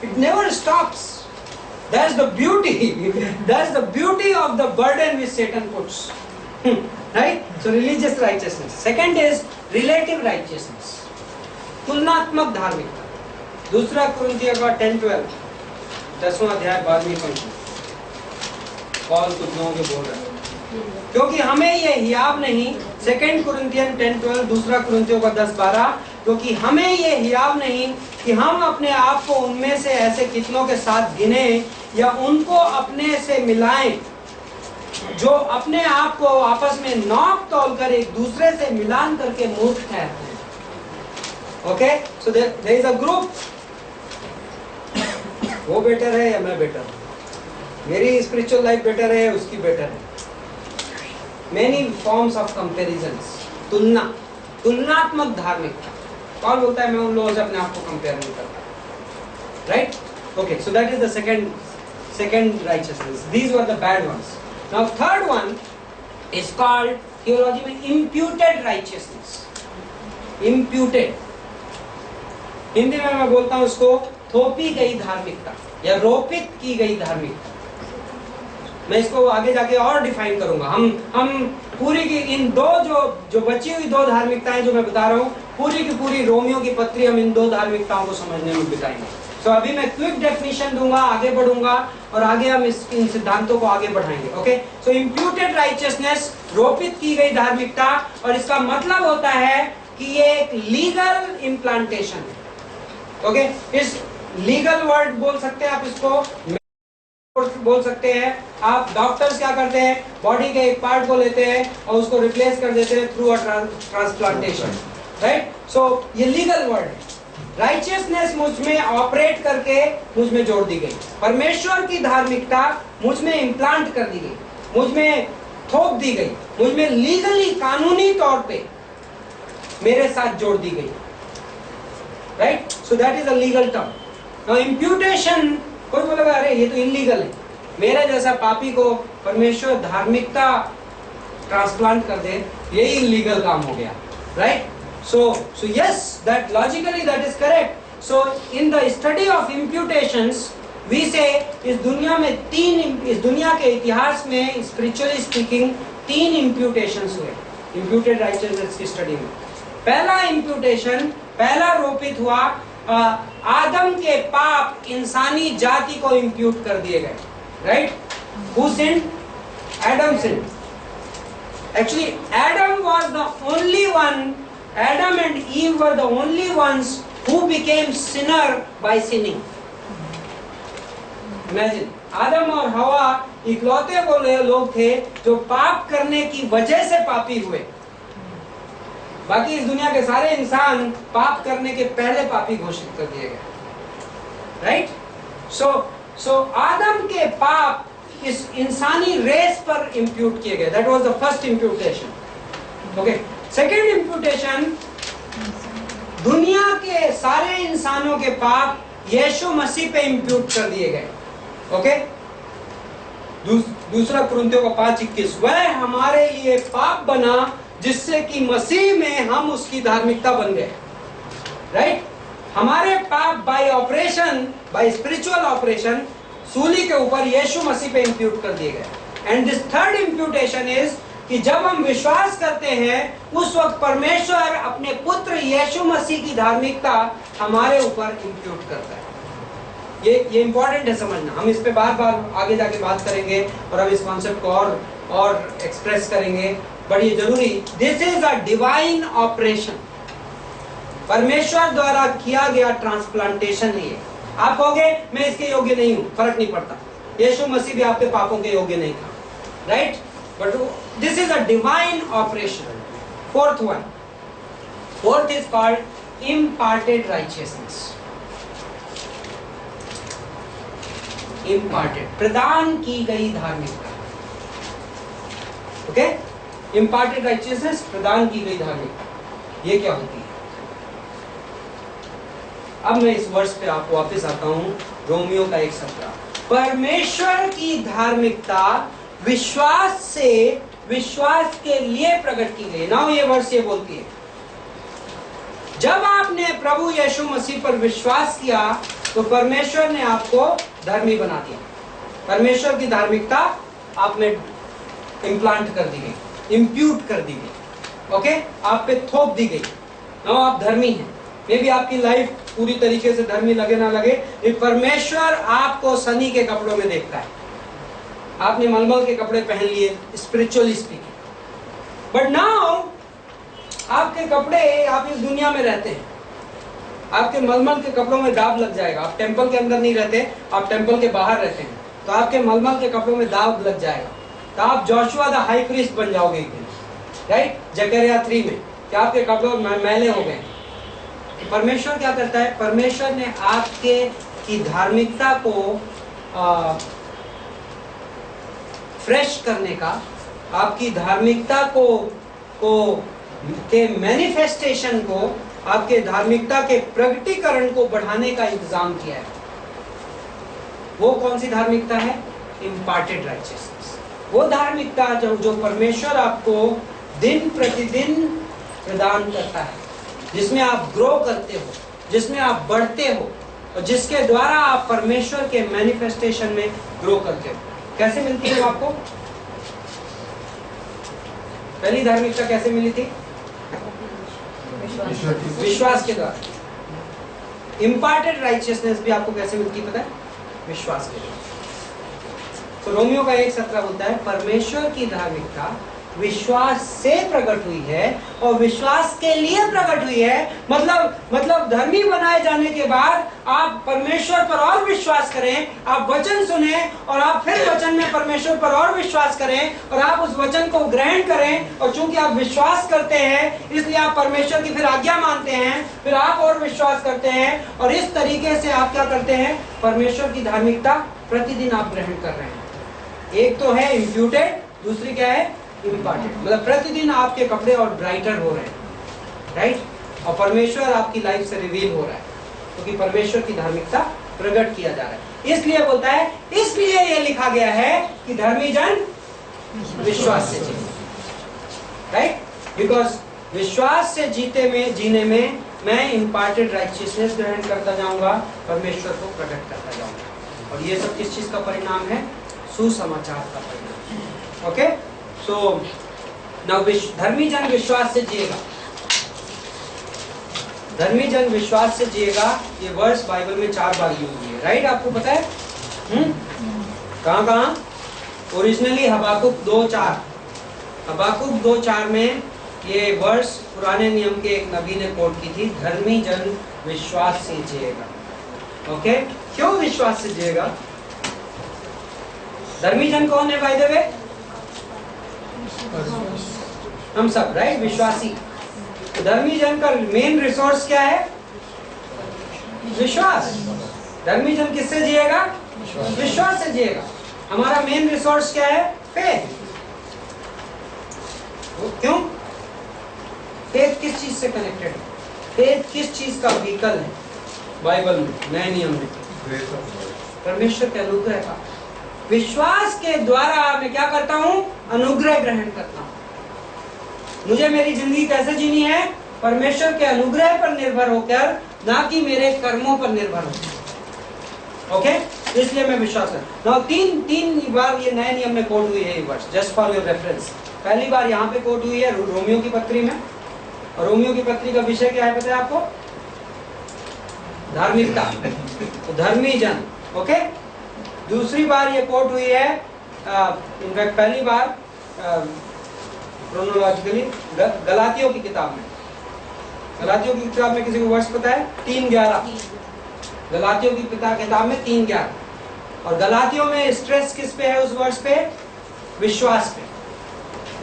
It never stops. That's the beauty. That's the beauty of the burden which Satan puts. Right? So religious righteousness. Second is relative righteousness. तुलनात्मक धार्मिकता. दूसरा कुरिन्थियों का 10-12, 10वां अध्याय 12वीं पंक्ति. पौल कुछ लोगों के बोल रहा है. क्योंकि हमें ये हियाव नहीं, 2 कुरिन्थियन 10-12, दूसरा कुरिन्थियों का 10-12, क्योंकि हमें ये हियाव नहीं कि हम अपने आप को उनमें से ऐसे कितनों के साथ गिने या उनको अपने से मिलाएं जो अपने आप को आपस में नौक तौल कर एक दूसरे से मिलान करके मूर्ख ठहरते हैं. Okay, so there is a group. वो बेटर है या मैं बेटर हूं? मेरी स्पिरिचुअल लाइफ बेटर है, उसकी बेटर है. Many forms of comparisons. तुलनात्मक धार्मिकता. कौन बोलता है मैं उन लोगों से अपने आप को कंपेयर नहीं करता? Right? Okay, so that is the second righteousness. These were the bad ones. Now third one is called theology में imputed righteousness. Imputed. हिंदी में मैं बोलता हूँ उसको थोपी गई धार्मिकता या रोपित की गई धार्मिकता. मैं इसको आगे जाके और डिफाइन करूंगा. हम पूरी की इन दो जो बची हुई 2 धार्मिकताएं जो मैं बता रहा हूँ, पूरी की पूरी रोमियो की पत्री हम इन 2 धार्मिकताओं को समझने में बिताएंगे. तो अभी मैं क्विक डेफिनेशन दूंगा, आगे बढ़ूंगा और आगे हम इन सिद्धांतों को आगे बढ़ाएंगे. ओके, सो इम्प्यूटेड राइचियसनेस, रोपित की गई धार्मिकता, और इसका मतलब होता है कि ये एक लीगल इम्प्लांटेशन है. ओके, इस लीगल वर्ड बोल सकते हैं आप, इसको बोल सकते हैं आप. डॉक्टर्स क्या करते हैं? बॉडी के एक पार्ट को लेते हैं और उसको रिप्लेस कर देते हैं थ्रू अ ट्रांसप्लांटेशन. राइट? सो ये लीगल वर्ड है. राइचियसनेस मुझ में ऑपरेट करके मुझ में जोड़ दी गई. परमेश्वर की धार्मिकता मुझ में इम्प्लांट कर दी गई, मुझ में थोप दी गई, मुझ में लीगली कानूनी तौर पे मेरे साथ जोड़ दी गई. Right? So that is a legal term. Now imputation, कोई बोलेगा अरे ये तो इलीगल है. मेरे जैसा पापी को परमेश्वर धार्मिकता ट्रांसप्लांट कर दे, यही इलीगल काम हो गया. Right? So yes, that logically that is correct. So in the study of imputations, we say इस दुनिया के इतिहास में spiritually speaking 3 imputations हुए. Imputed righteousness की स्टडी में पहला imputation, पहला रोपित हुआ आदम के पाप इंसानी जाति को इंप्यूट कर दिए गए, right? Who sinned? Adam sinned. Actually, Adam was the only one, Adam and Eve were the only ones who became sinner by sinning. Imagine, आदम और हवा इकलौते वो लोग थे जो पाप करने की वजह से पापी हुए। बाकी इस दुनिया के सारे इंसान पाप करने के पहले पापी घोषित कर दिए गए, राइट? सो आदम के पाप इस इंसानी रेस पर इंप्यूट किए गए। That was the first imputation. Okay, second imputation, दुनिया के सारे इंसानों के पाप यीशु मसीह पे इंप्यूट कर दिए गए। ओके, दूसरा कुरिन्थियों का 5:21, वह हमारे लिए पाप बना जिससे कि मसीह में हम उसकी धार्मिकता बन गए, राइट? हमारे पाप by operation, by spiritual operation सूली के ऊपर यीशु मसीह पे इंप्यूट कर दिए गए। And this third imputation is कि जब हम विश्वास करते हैं उस वक्त परमेश्वर अपने पुत्र यीशु मसीह की धार्मिकता हमारे ऊपर इंप्यूट करता है। ये इंपॉर्टेंट है समझना। हम इस पे बार बार आगे जाके बात करेंगे और हम इस कॉन्सेप्ट को और एक्सप्रेस करेंगे, बट ये जरूरी, this is a divine operation, परमेश्वर द्वारा किया गया ट्रांसप्लांटेशन है ये। आप कहोगे मैं इसके योग्य नहीं हूं, फर्क नहीं पड़ता, यीशु मसीह भी आपके पापों के योग्य नहीं था, right? But this is a divine operation. Fourth is called imparted righteousness. Imparted, प्रदान की गई धार्मिकता। ओके, इम्पार्टेड राइचियसनेस, प्रदान की गई धार्मिकता, ये क्या होती है? अब मैं इस वर्ष पे आपको वापस आता हूं, रोमियो का 1:17। परमेश्वर की धार्मिकता विश्वास के लिए प्रकट की गई। नाउ ये वर्ष ये बोलती है, जब आपने प्रभु यीशु मसीह पर विश्वास किया तो परमेश्वर ने आपको धर्मी बना दिया। परमेश्वर की धार्मिकता आप में इम्प्लांट कर दी गई, इंप्यूट कर दी गई। ओके, आप पे थोप दी गई। नाउ आप धर्मी हैं। मे भी आपकी लाइफ पूरी तरीके से धर्मी लगे ना लगे, परमेश्वर आपको सनी के कपड़ों में देखता है। आपने मलमल के कपड़े पहन लिए, स्पिरिचुअली स्पीकिंग, बट नाउ आपके कपड़े, आप इस दुनिया में रहते हैं, आपके मलमल के कपड़ों में दाग लग जाएगा। आप टेंपल के अंदर नहीं रहते, आप टेंपल के बाहर रहते हैं, तो आपके मलमल के कपड़ों में दाग लग जाएगा, तो आप जोशुआ द हाई प्रीस्ट बन जाओगे एक दिन, राइट? जकरिया 3 में कि आपके कपड़े मैले हो गए। परमेश्वर क्या करता है? परमेश्वर ने आपके की धार्मिकता को फ्रेश करने का, आपकी धार्मिकता के मैनिफेस्टेशन को, आपके धार्मिकता के प्रगटीकरण को बढ़ाने का इंतजाम किया है। वो कौन सी धार्मिकता है? Imparted righteousness. वो धार्मिकता जो परमेश्वर आपको दिन प्रतिदिन प्रदान करता है, जिसमें आप ग्रो करते हो, जिसमें आप बढ़ते हो, और जिसके द्वारा आप परमेश्वर के मैनिफेस्टेशन में ग्रो करते हो। कैसे मिलती है आपको? पहली धार्मिकता कैसे मिली थी? विश्वास के द्वारा। इम्पार्टेड राइचियसनेस भी आपको कैसे मिलती है पता है? विश्वास के द्वारा। तो रोमियो का 1:17 बोलता है, परमेश्वर की धार्मिकता विश्वास से प्रकट हुई है और विश्वास के लिए प्रकट हुई है। मतलब धर्मी बनाए जाने के बाद आप परमेश्वर पर और विश्वास करें, आप वचन सुने और आप फिर वचन में परमेश्वर पर और विश्वास करें और आप उस वचन को ग्रहण करें, और चूंकि आप विश्वास करते हैं इसलिए आप परमेश्वर की फिर आज्ञा मानते हैं, फिर आप और विश्वास करते हैं, और इस तरीके से आप क्या करते हैं? परमेश्वर की धार्मिकता प्रतिदिन आप ग्रहण कर रहे हैं। एक तो है इम्प्यूटेड, दूसरी क्या है? इम्पार्टेड। मतलब प्रतिदिन आपके कपड़े और ब्राइटर हो रहे हैं, राइट? और परमेश्वर आपकी लाइफ से रिवील हो रहा है, क्योंकि परमेश्वर की धार्मिकता प्रकट किया जा रहा है। इसलिए बोलता है, इसलिए ये लिखा गया है कि धर्मी जन विश्वास से जीते, राइट? बिकॉज विश्वास से जीने में मैं इम्पार्टेड राइचियसनेस ग्रहण करता जाऊंगा, परमेश्वर को प्रकट करता जाऊंगा, और ये सब किस चीज का परिणाम है? सुसमाचार का परिणाम। ओके, सो नाउ धर्मी जन विश्वास से जिएगा। धर्मी जन विश्वास से जिएगा, ये वर्ड्स बाइबल में 4 बार यूज हुई है, राइट? आपको पता है? कहाँ? ओरिजिनली हबाकुक 2:4, हबाकुक 2:4 में ये वर्ड्स पुराने नियम के एक नबी ने कोट की थी, धर्मी जन विश्वास से जिएगा। ओके, क्यों विश्वास से जिएगा? धर्मी जन कौन है बाय द वे? हम सब, राइट? विश्वासी। तो धर्मी जन का मेन रिसोर्स क्या है? विश्वास। धर्मी जन किससे जिएगा? विश्वास से जिएगा। हमारा मेन रिसोर्स क्या है? फेथ। क्यों? फेथ किस चीज से कनेक्टेड है? फेथ किस चीज का व्हीकल है बाइबल में, नए नियम में? परमेश्वर के अनुग्रह का। विश्वास के द्वारा मैं क्या करता हूं? अनुग्रह ग्रहण करता हूं। मुझे मेरी जिंदगी कैसे जीनी है? परमेश्वर के अनुग्रह पर निर्भर होकर, ना कि मेरे कर्मों पर निर्भर होकर। ओके, इसलिए मैं विश्वास करता हूं। तीन बार ये नए नियम में कोट हुई है ये वर्ष, जस्ट फॉर योर रेफरेंस। पहली बार यहाँ पे कोट हुई है रोमियो की पत्री में, और रोमियो की पत्री का विषय क्या है पता है आपको? धार्मिकता, तो धर्मी जन। ओके, दूसरी बार ये कोट हुई है, इनफैक्ट पहली बार क्रोनोलॉजिकली गलातियों की किताब में। गलातियों की किताब में किसी को वर्ष पता है? 3:11। गलातियों की किताब में 3:11। और गलातियों में स्ट्रेस किस पे है उस वर्ष पे? विश्वास पे।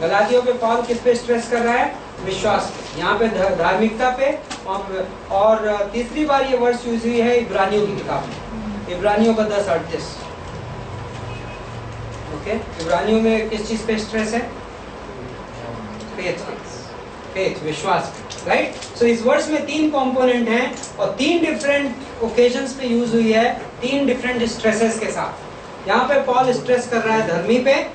गलातियों पे पॉल किस पे स्ट्रेस कर रहा है? विश्वास पे। यहाँ पे धार्मिकता पे। और तीसरी बार ये वर्ष यूज हुई है इब्रानियों की किताब में, इब्रानियों का 10:38। ओके, इब्रानियों में किस चीज पे स्ट्रेस है? फेथ, विश्वास, राइट? सो इस वर्ष में 3 कंपोनेंट हैं और 3 डिफरेंट ओकेजन्स पे यूज हुई है, 3 डिफरेंट स्ट्रेसेस के साथ। यहाँ पे पॉल स्ट्रेस कर रहा है धर्मी पे,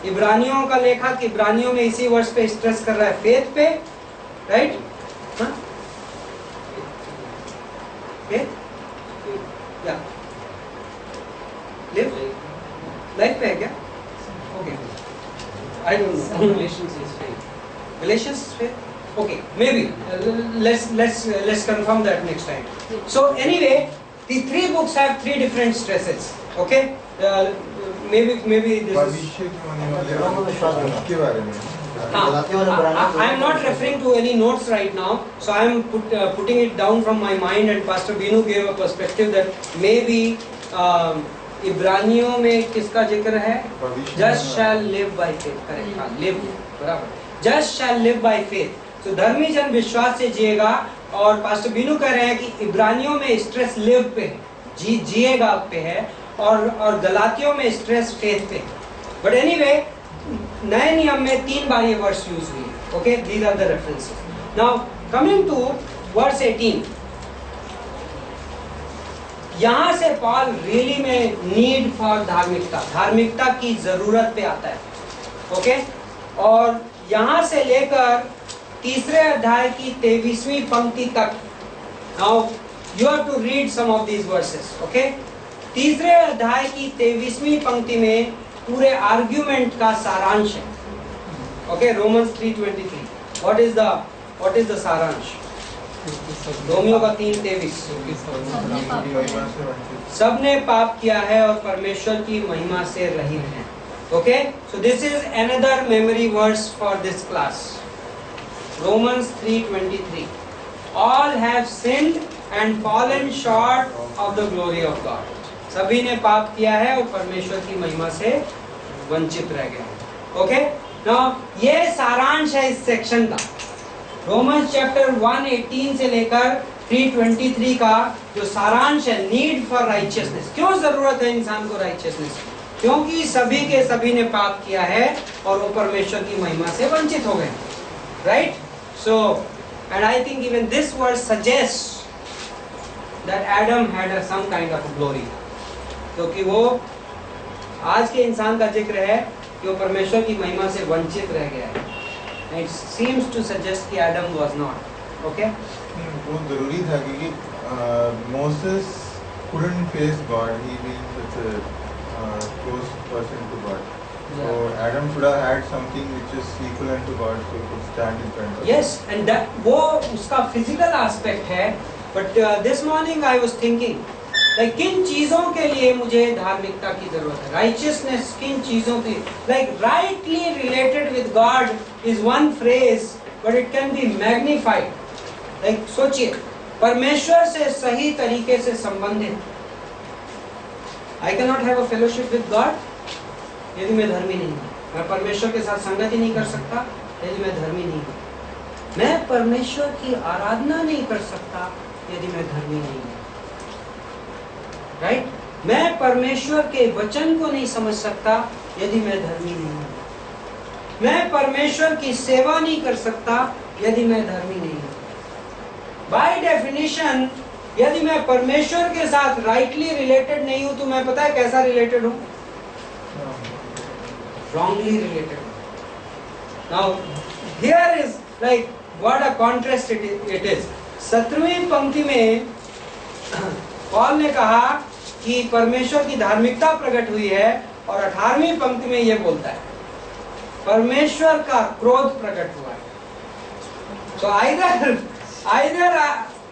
इब्रानियों का लेखक इब्रानियों में इसी वर्ष पे स्ट्रेस कर रहा है फेथ पे, राइट? या लिव लाइफ पे है क्या? Okay, I don't know. Galatians faith? Okay, maybe. Let's confirm that next time. So anyway, the 3 books have 3 different stresses. Okay, maybe this भविष्य के होने वाले उसके बारे में। I am not referring to any notes right now, so I am putting it down from my mind, and Pastor Binu gave a perspective that maybe इब्रानियों में किसका जिक्र है? Just shall live by faith. Correct? हाँ, live, बराबर। Just shall live by faith. So धर्मी जन विश्वास से जिएगा, और पास्टर बीनू कह रहे हैं कि इब्रानियों में स्ट्रेस लिव पे है, जिएगा पे है, और गलातियों में स्ट्रेस फेथ पे। बट एनीवे, नए नियम में 3 बार ये वर्ड्स यूज हुई है। Okay, these are the references. Now coming to verse 18, यहाँ से पॉल रियली में नीड फॉर धार्मिकता की जरूरत पे आता है। ओके, और यहाँ से लेकर तीसरे अध्याय की 23वीं पंक्ति तक, now you have to read some of these verses. Okay, तीसरे अध्याय की 23वीं पंक्ति में पूरे आर्ग्यूमेंट का सारांश है। Okay, Romans 3:23, what is the सारांश? रोमियो का 3:23, सबने पाप किया है और परमेश्वर की महिमा से रहित हैं। Okay, so this is another memory verse for this class. Romans 3:23. All have sinned and fallen short of the glory of God. सभी ने पाप किया है और परमेश्वर की महिमा से वंचित रह गए। Okay? Now ये सारांश है इस सेक्शन का। Romans chapter 1:18 से लेकर 3:23 का जो सारांश है, नीड फॉर राइचियसनेस। क्यों जरूरत है इंसान को राइचियसनेस? क्योंकि सभी के सभी ने पाप किया है और वो परमेश्वर की महिमा से वंचित हो गए, right? So and I think even this word suggest that Adam had some kind of glory, क्योंकि वो आज के इंसान का जिक्र है कि वो परमेश्वर की महिमा से वंचित रह गया है। इट सीम्स टू सजेस्ट कि एडम वाज नॉट। ओके, वो जरूरी था क्योंकि Moses couldn't face God, he being such a close person to God. So Adam should have had something which is equivalent to God, so he could stand in front of. Yes, and that वो उसका physical aspect है. But this morning I was thinking, like किन चीजों के लिए मुझे धार्मिकता की जरूरत है? Righteousness किन चीजों की? Like rightly related with God is one phrase, but it can be magnified. Like सोचिए, परमेश्वर से सही तरीके से संबंधित. I cannot have a fellowship with God यदि मैं धर्मी नहीं हूँ. मैं परमेश्वर के साथ संगति नहीं कर सकता यदि मैं धर्मी नहीं हूँ. मैं परमेश्वर की आराधना नहीं कर सकता यदि मैं धर्मी नहीं हूँ. राइट? मैं परमेश्वर के वचन को नहीं समझ सकता यदि मैं धर्मी नहीं हूँ. मैं परमेश्वर की सेवा नहीं कर सकता यदि मैं धर्मी नहीं हूँ. बाय डेफिनेशन यदि मैं परमेश्वर के साथ राइटली रिलेटेड नहीं हूं तो मैं पता है कैसा रिलेटेड हूं? Wrongly related. Now here is like what a contrast it is. 17वीं पंक्ति में पॉल ने कहा कि परमेश्वर की धार्मिकता प्रकट हुई है और 18वीं पंक्ति में ये बोलता है परमेश्वर का क्रोध प्रकट हुआ है. So either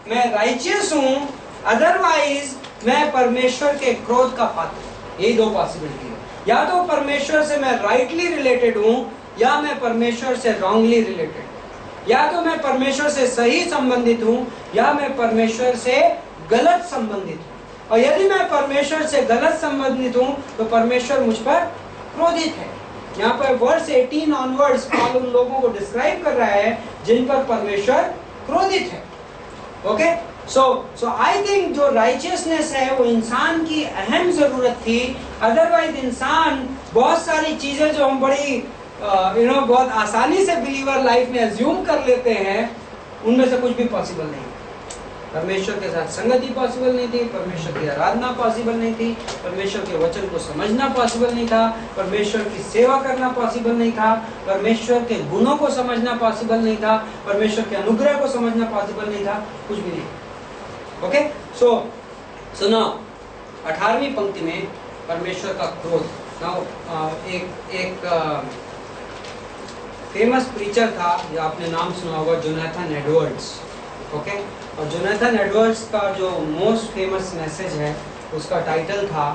मैं राइचियस हूँ, अदरवाइज मैं परमेश्वर के क्रोध का पात्र. यही दो पॉसिबिलिटी है. या तो परमेश्वर से मैं राइटली रिलेटेड हूँ या मैं परमेश्वर से रॉन्गली रिलेटेड. या तो मैं परमेश्वर से सही संबंधित हूँ या मैं परमेश्वर से गलत संबंधित हूँ. और यदि मैं परमेश्वर से गलत संबंधित हूँ तो परमेश्वर मुझ पर क्रोधित है. यहाँ पर वर्स 18 ऑनवर्ड्स पॉल उन लोगों को डिस्क्राइब कर रहा है जिन पर परमेश्वर क्रोधित है. ओके, सो आई थिंक जो राइचियसनेस है वो इंसान की अहम जरूरत थी. अदरवाइज इंसान बहुत सारी चीजें जो हम बड़ी बहुत आसानी से बिलीवर लाइफ में अज्यूम कर लेते हैं उनमें से कुछ भी पॉसिबल नहीं. परमेश्वर के साथ संगति पॉसिबल नहीं थी, परमेश्वर की आराधना पॉसिबल नहीं थी, परमेश्वर के वचन को समझना पॉसिबल नहीं था, परमेश्वर की सेवा करना पॉसिबल नहीं था, परमेश्वर के गुणों को समझना पॉसिबल नहीं था, परमेश्वर के अनुग्रह को समझना पॉसिबल नहीं था, कुछ भी नहीं. ओके, सो नाउ 18वीं पंक्ति में परमेश्वर का क्रोध. नाउ एक फेमस प्रीचर था, या आपने नाम सुना होगा, जोनाथन एडवर्ड्स. ओके, और जोनाथन एडवर्ड्स का जो मोस्ट फेमस मैसेज है उसका टाइटल था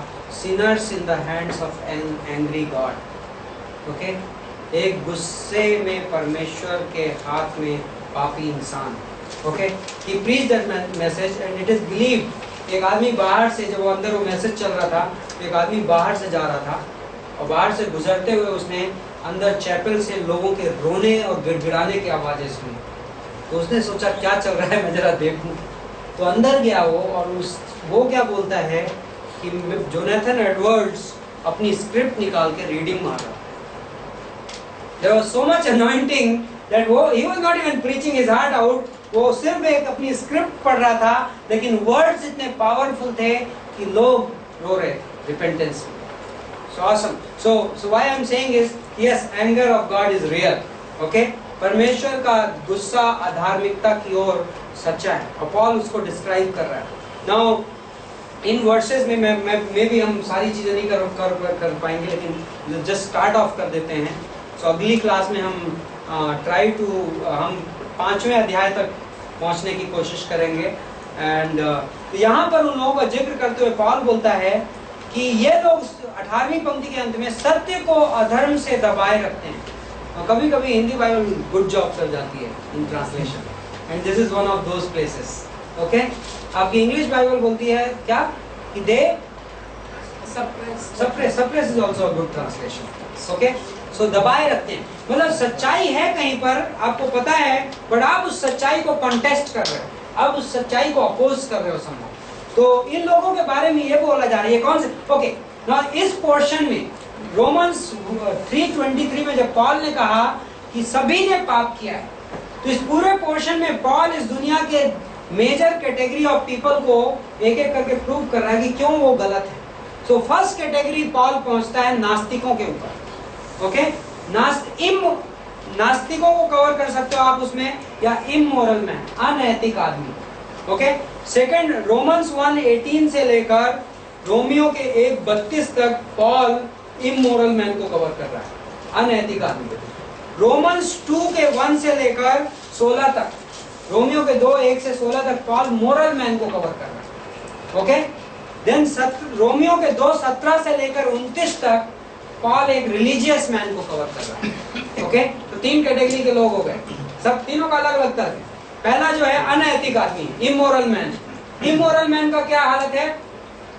Sinners in the hands of an angry God. Okay, एक गुस्से में परमेश्वर के हाथ में पापी इंसान. Okay, he preach that message and it is believed. एक आदमी बाहर से, जब वो अंदर वो मैसेज चल रहा था, एक आदमी बाहर से जा रहा था और बाहर से गुजरते हुए उसने अंदर चैपल से लोगों के रोने और गिड़गिड़ाने की आवाज़ें सुनी. तो उसने सोचा क्या चल रहा है, मैं जरा देखूं. तो अंदर गया वो, और वो क्या बोलता है कि जोनाथन एडवर्ड्स अपनी स्क्रिप्ट निकाल के रीडिंग मार रहा. There was so much anointing that he was not even preaching his heart out. वो सिर्फ एक अपनी स्क्रिप्ट पढ़ रहा था, लेकिन वर्ड्स इतने पावरफुल थे कि लोग रो रहे थे रिपेंटेंस में. So awesome. So why I'm saying is, yes, anger of God is real. Okay? परमेश्वर का गुस्सा अधार्मिकता की ओर सच्चा है और पॉल उसको डिस्क्राइब कर रहा है. नाउ इन वर्सेस में मैं भी हम सारी चीज़ें नहीं कर पाएंगे, लेकिन जस्ट स्टार्ट ऑफ कर देते हैं. सो अगली क्लास में हम हम 5वें अध्याय तक पहुंचने की कोशिश करेंगे. एंड यहाँ पर उन लोगों का जिक्र करते हुए पॉल बोलता है कि ये लोग 18वीं पंक्ति के अंत में सत्य को अधर्म से दबाए रखते हैं. कभी कभी हिंदी बाइबल गुड जॉब कर जाती है in translation, and this is one of those places. Okay, आपकी इंग्लिश बाइबल बोलती है क्या कि they suppress is also a good translation. Okay, so दबाए रखते हैं, मतलब सच्चाई है कहीं पर, आपको पता है, बट आप उस सच्चाई को कॉन्टेस्ट कर रहे हो, आप उस सच्चाई को अपोज कर रहे हो संभव. तो इन लोगों के बारे में ये बोला जा रहा है. कौन से? ओके, नाउ इस पोर्शन में रोमन्स 3:23 में जब पॉल ने कहा कि सभी ने पाप किया है, तो इस पूरे पोर्शन में पॉल इस दुनिया के मेजर कैटेगरी ऑफ पीपल को एक एक करके प्रूव कर रहा है कि क्यों वो गलत है. सो फर्स्ट कैटेगरी पॉल पहुंचता है नास्तिकों के ऊपर. ओके, नास्तिकों को कवर कर सकते हो आप उसमें, या इमोरल मैन, अनैतिक आदमी. ओके, सेकंड रोमन्स 1:18 से लेकर रोमियो के 1:32 तक पॉल इमोरल मैन को कवर कर रहा है, अनैतिक आदमी। रोमन्स 2 के 1 से लेकर 16 तक, रोमियो के 2:1 से 16 तक पॉल मोरल मैन को कवर कर रहा है। ओके, देन रोमियो के 2:17 से लेकर 29 तक पॉल एक रिलीजियस मैन को कवर कर रहा है। ओके, तो 3 कैटेगरी के लोग हो गए, सब तीनों का अलग अलग तरह है। पहला जो है अनैतिक आदमी, इमोरल मैन। इमोरल मैन का क्या हालत है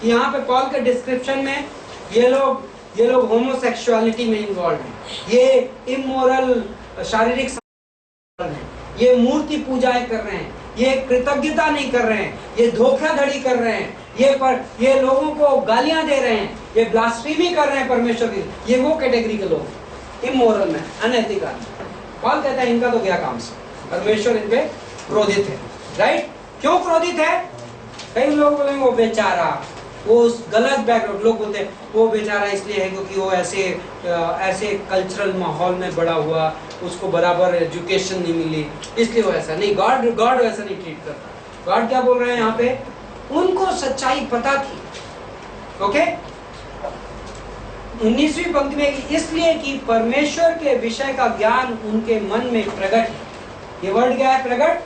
कि यहाँ पे पॉल के डिस्क्रिप्शन में ये लोग होमोसेक्सुअलिटी में इन्वॉल्व हैं, ये इमोरल शारीरिक हैं, ये मूर्ति पूजाएं कर रहे हैं, ये कृतज्ञता नहीं कर रहे हैं, ये धोखाधड़ी कर रहे हैं, ये लोगों को गालियां दे रहे हैं, ये ब्लास्फेमी कर रहे हैं परमेश्वर की। ये वो कैटेगरी के लोग इमोरल मैन, अनैतिक आदमी। पॉल कहता है इनका तो गया काम से, परमेश्वर इन पे क्रोधित है। राइट, क्यों क्रोधित है? कई लोग बोलेंगे वो बेचारा, वो गलत बैकग्राउंड, लोग बोलते हैं वो बेचारा इसलिए है क्योंकि वो ऐसे कल्चरल माहौल में बड़ा हुआ, उसको बराबर एजुकेशन नहीं मिली, इसलिए वो ऐसा नहीं। गॉड वैसा नहीं ट्रीट करता। गॉड क्या बोल रहे हैं यहाँ पे? उनको सच्चाई पता थी। ओके, 19वीं पंक्ति में, इसलिए कि परमेश्वर के विषय का ज्ञान उनके मन में प्रकट है। ये वर्ड क्या है? प्रकट,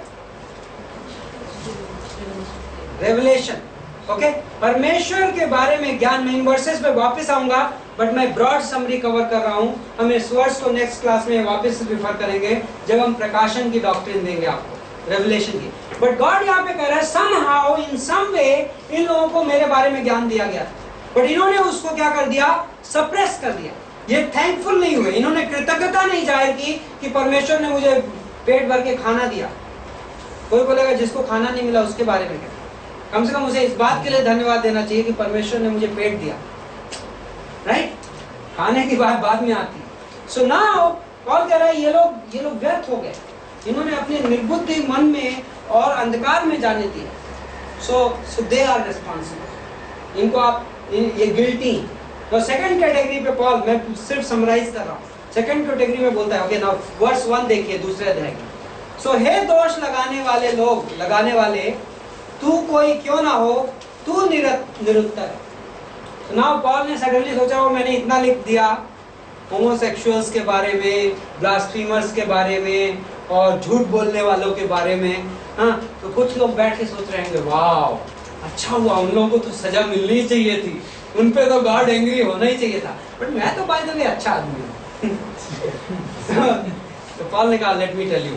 रेवलेशन। ओके, परमेश्वर के बारे में ज्ञान। मैं इन वर्सेस पे वापस आऊंगा, बट मैं ब्रॉड समरी कवर कर रहा हूं। हम इस वर्स को नेक्स्ट क्लास में वापस रिफर करेंगे जब हम प्रकाशन की डॉक्ट्रिन देंगे आपको, रेवलेशन की। बट गॉड यहाँ पे कह रहा है somehow in some way इन लोगों को मेरे बारे में ज्ञान दिया गया, बट इन्होंने उसको क्या कर दिया? सप्रेस कर दिया। ये थैंकफुल नहीं हुए, इन्होंने कृतज्ञता नहीं जाहिर की कि परमेश्वर ने मुझे पेट भर के खाना दिया। कोई बोलेगा जिसको खाना नहीं मिला उसके बारे में क्या? कम से कम उसे इस बात के लिए धन्यवाद देना चाहिए कि परमेश्वर ने मुझे पेट दिया। राइट, खाने की बात बाद में आती है। सो नाउ पॉल कह रहा है ये लोग व्यर्थ हो गए, इन्होंने अपने निर्बुद्धि मन में और अंधकार में जाने दिया। सो दे आर रिस्पॉन्सिबल, इनको आप ये गिल्टी। तो सेकंड कैटेगरी पे पॉल, मैं सिर्फ समराइज कर रहा हूँ, सेकंड कैटेगरी में बोलता है। ओके, नाउ वर्स 1 देखिए, दूसरे अध्याय की। सो हे दोष लगाने वाले लोग, लगाने वाले, तू कोई क्यों ना हो, तू निरुत्तर है। तो नाउ पॉल ने सडनली सोचा, वो मैंने इतना लिख दिया होमोसेक्सुअल्स के बारे में, ब्लास्फेमर्स के बारे में और झूठ बोलने वालों के बारे में। हाँ, तो कुछ लोग बैठ के सोच रहे हैं वाह अच्छा हुआ, उन लोगों को तो सजा मिलनी चाहिए थी, उन पे तो गॉड एंग्री होना ही चाहिए था, बट मैं तो बाय द वे अच्छा आदमी हूँ। तो पॉल ने कहा लेट मी टेल यू।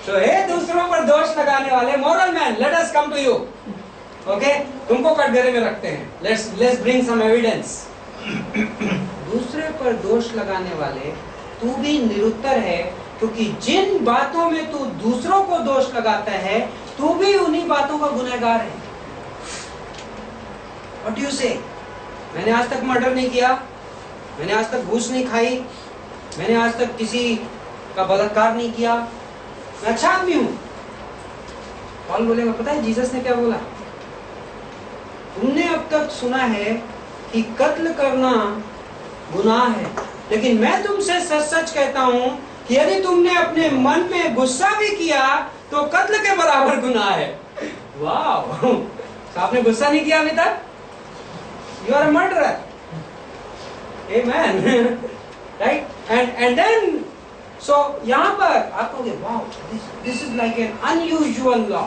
तो हे दूसरों पर दोष लगाने वाले, moral man, let us come to you. Okay, तुमको कटघरे में रखते हैं, लेट्स ब्रिंग सम एविडेंस। दूसरे पर दोष लगाने वाले, तू भी निरुत्तर है, क्योंकि जिन बातों में तू दूसरों को दोष लगाता है, तू भी उन्हीं बातों का गुनहगार है। व्हाट डू यू से? मैंने आज तक मर्डर नहीं किया, मैंने आज तक घूस नहीं खाई, मैंने आज तक किसी का बलात्कार नहीं किया, मैं अच्छा आदमी हूं। पॉल बोलेगा पता है जीसस ने क्या बोला? तुमने अब तक सुना है कि कत्ल करना गुनाह है, लेकिन मैं तुमसे सच सच कहता हूं कि यदि तुमने अपने मन में गुस्सा भी किया तो कत्ल के बराबर गुनाह है। वाह, तो आपने गुस्सा नहीं किया अभी तक? You are a murderer. Amen. Right, and then so यहाँ पर आप कहोगे wow, this is like an unusual law.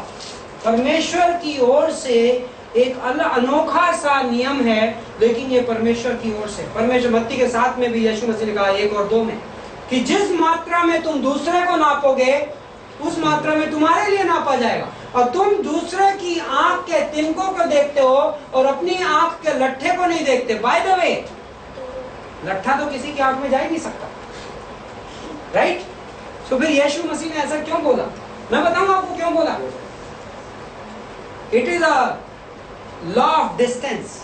परमेश्वर की ओर से एक अनोखा सा नियम है, लेकिन ये परमेश्वर की ओर से। परमेश्वर, मत्ती के 7 में भी यीशु मसीह ने कहा 1 और 2 में कि जिस मात्रा में तुम दूसरे को नापोगे उस मात्रा में तुम्हारे लिए नापा जाएगा। और तुम दूसरे की आंख के तिनकों को देखते हो और अपनी आंख के लट्ठे को नहीं देखते। बाय द वे, लट्ठा तो किसी की आंख में जा ही नहीं सकता। राइट, तो फिर यीशु मसीह ने ऐसा क्यों बोला? मैं बताऊंगा आपको क्यों बोला। It is a law of distance.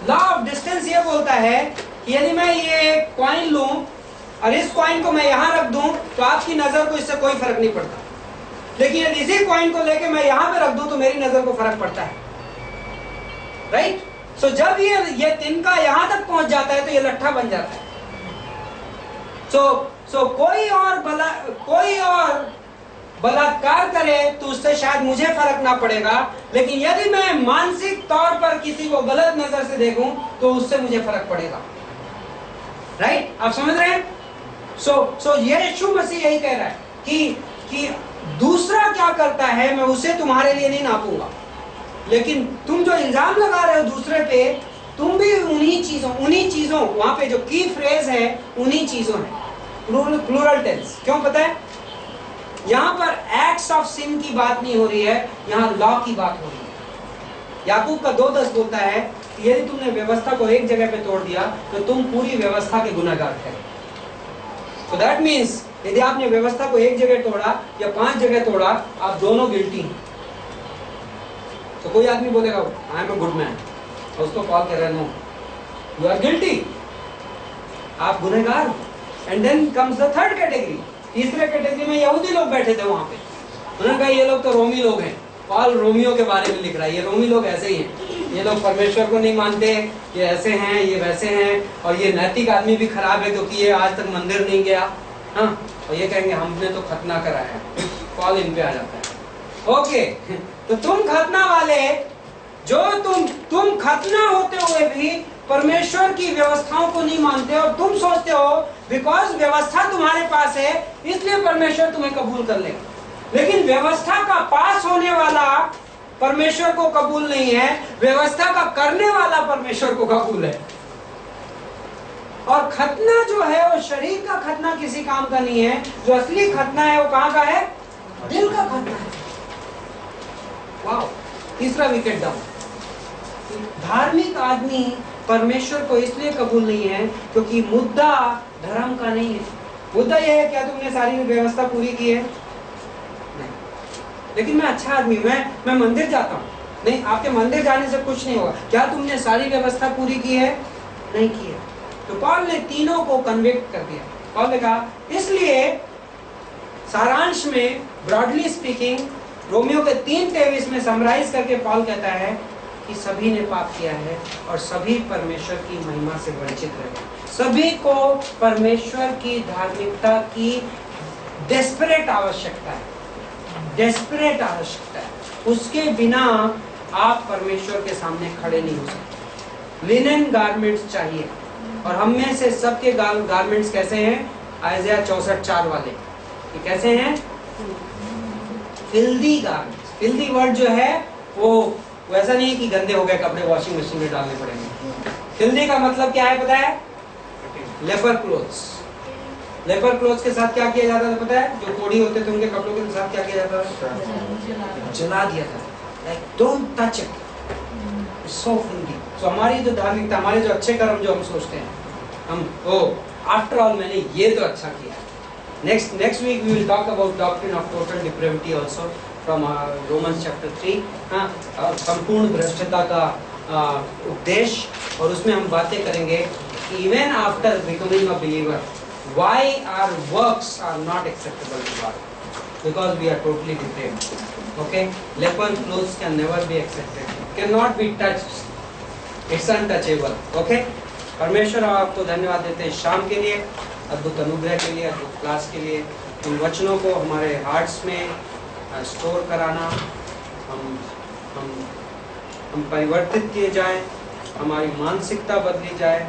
Law of distance ये बोलता है कि यदि मैं ये कॉइन लूं और इस कॉइन को मैं यहां रख दूं तो आपकी नजर को इससे कोई फर्क नहीं पड़ता, लेकिन यदि इसी कॉइन को लेके मैं यहां पे रख दूं तो मेरी नजर को फर्क पड़ता है। राइट, सो जब ये तिनका यहां तक पहुंच जाता है तो ये लट्ठा बन जाता है। सो कोई और बलात्कार करे तो उससे शायद मुझे फर्क ना पड़ेगा, लेकिन यदि मैं मानसिक तौर पर किसी को गलत नजर से देखूं तो उससे मुझे फर्क पड़ेगा। राइट? आप समझ रहे हैं? सो यीशु मसीह यही कह रहा है कि दूसरा क्या करता है मैं उसे तुम्हारे लिए नहीं नापूंगा, लेकिन तुम जो इल्जाम लगा रहे हो दूसरे पे, तुम भी उन्हीं चीजों, वहां पे जो की फ्रेज है उन्हीं चीजों है, प्लूरल टेंस। क्यों पता है? यहां पर एक्ट्स ऑफ सिन की बात नहीं हो रही है, यहां लॉ की बात हो रही है। याकूब का 2:10 बोलता है कि यदि तुमने व्यवस्था को एक जगह पे तोड़ दिया तो तुम पूरी व्यवस्था के गुनहगार ठहरे। So that means यदि आपने व्यवस्था को एक जगह तोड़ा या 5 जगह तोड़ा, आप दोनों गिल्टी हैं। तो कोई आदमी बोलेगा I am a good man, और उसको कॉल कर रहे नो यू आर गिल्टी, आप गुनहगार। And then comes the third category, तीसरे कैटेगरी में यहूदी लोग बैठे थे वहां पे। उन्होंने कहा ये लोग तो रोमी लोग हैं, पॉल रोमियो के बारे में लिख रहा है, ये रोमी लोग ऐसे ही हैं, ये लोग परमेश्वर को नहीं मानते, ये ऐसे हैं, ये वैसे हैं, और ये नैतिक आदमी भी खराब है क्योंकि ये आज तक मंदिर नहीं गया। हाँ, और ये कहेंगे हमने तो खतना कराया है। पॉल इन पे आ जाता है। ओके, तो तुम खतना वाले, जो तुम खतना होते हुए भी परमेश्वर की व्यवस्थाओं को नहीं मानते हो, तुम सोचते हो बिकॉज व्यवस्था तुम्हारे पास है इसलिए परमेश्वर तुम्हें कबूल कर लेगा, लेकिन व्यवस्था का पास होने वाला परमेश्वर को कबूल नहीं है, व्यवस्था का करने वाला परमेश्वर को कबूल है। और खतना जो है वो शरीर का खतना किसी काम का नहीं है, जो असली खतना है वो कहां का है? दिल का खतना है। वाओ, तीसरा विकेट डाउन। धार्मिक आदमी परमेश्वर को इसलिए कबूल नहीं है क्योंकि मुद्दा धर्म का नहीं है। मुद्दा यह है क्या तुमने सारी व्यवस्था पूरी की है? नहीं। लेकिन मैं अच्छा आदमी, मैं मंदिर जाता हूँ। नहीं, आपके मंदिर जाने से कुछ नहीं होगा। क्या तुमने सारी व्यवस्था पूरी की है? नहीं की है। तो पॉल ने तीनों को कन्विक्ट कर दिया। पॉल ने कहा, इसलिए सारांश में ब्रॉडली स्पीकिंग रोमियो के 3:23 में समराइज करके पॉल कहता है कि सभी ने पाप किया है और सभी परमेश्वर की महिमा से वंचित रहे। सभी को परमेश्वर की धार्मिकता की डेस्परेट आवश्यकता है, डेस्परेट आवश्यकता है। उसके बिना आप परमेश्वर के सामने खड़े नहीं हो सकते। लिनन गारमेंट्स चाहिए, और हम में से सबके गारमेंट्स कैसे हैं? आइज़ाया 64:4 वाले, ये कैसे हैं? Filthy garments. फिल्दी वर्ड जो है वो वैसा नहीं है कि गंदे हो गए कपड़े वॉशिंग मशीन में डालने पड़ेंगे। फिल्दी का मतलब क्या है पता है? Leopard clothes. लेपर क्लोथ्स के साथ क्या किया जाता था पता है? जो कोढ़ी होते थे उनके कपड़ों के साथ क्या किया जाता था? जला दिया था। Like don't touch it, it's so filthy. So हमारी जो धार्मिकता, हमारे जो अच्छे कर्म जो हम सोचते हैं, हम ओ आफ्टर ऑल मैंने ये तो अच्छा किया। Next week we will talk about doctrine of total depravity also from Romans chapter 3, संपूर्ण भ्रष्टता का उपदेश, और उसमें हम बातें करेंगे even after becoming a believer why our works are not acceptable to God, because we are totally depraved. Okay, leper clothes can never be accepted, can not be touched, it's untouchable. Okay, परमेश्वर आपको धन्यवाद देते हैं शाम के लिए, अद्भुत अनुग्रह के लिए, अद्भुत क्लास के लिए। इन वचनों को हमारे हार्ट्स में स्टोर कराना, हम परिवर्तित किए जाएं, हमारी मानसिकता बदली जाए,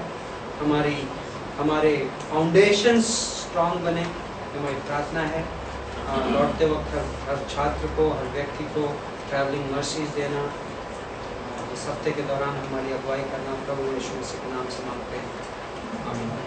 हमारे फाउंडेशन स्ट्रांग बने, हमारी प्रार्थना है। लौटते वक्त हर छात्र को, हर व्यक्ति को ट्रैवलिंग मर्सीज देना, इस हफ्ते के दौरान हमारी अगुवाई करना, प्रभु यीशु मसीह के नाम से मांगते हैं, आमीन।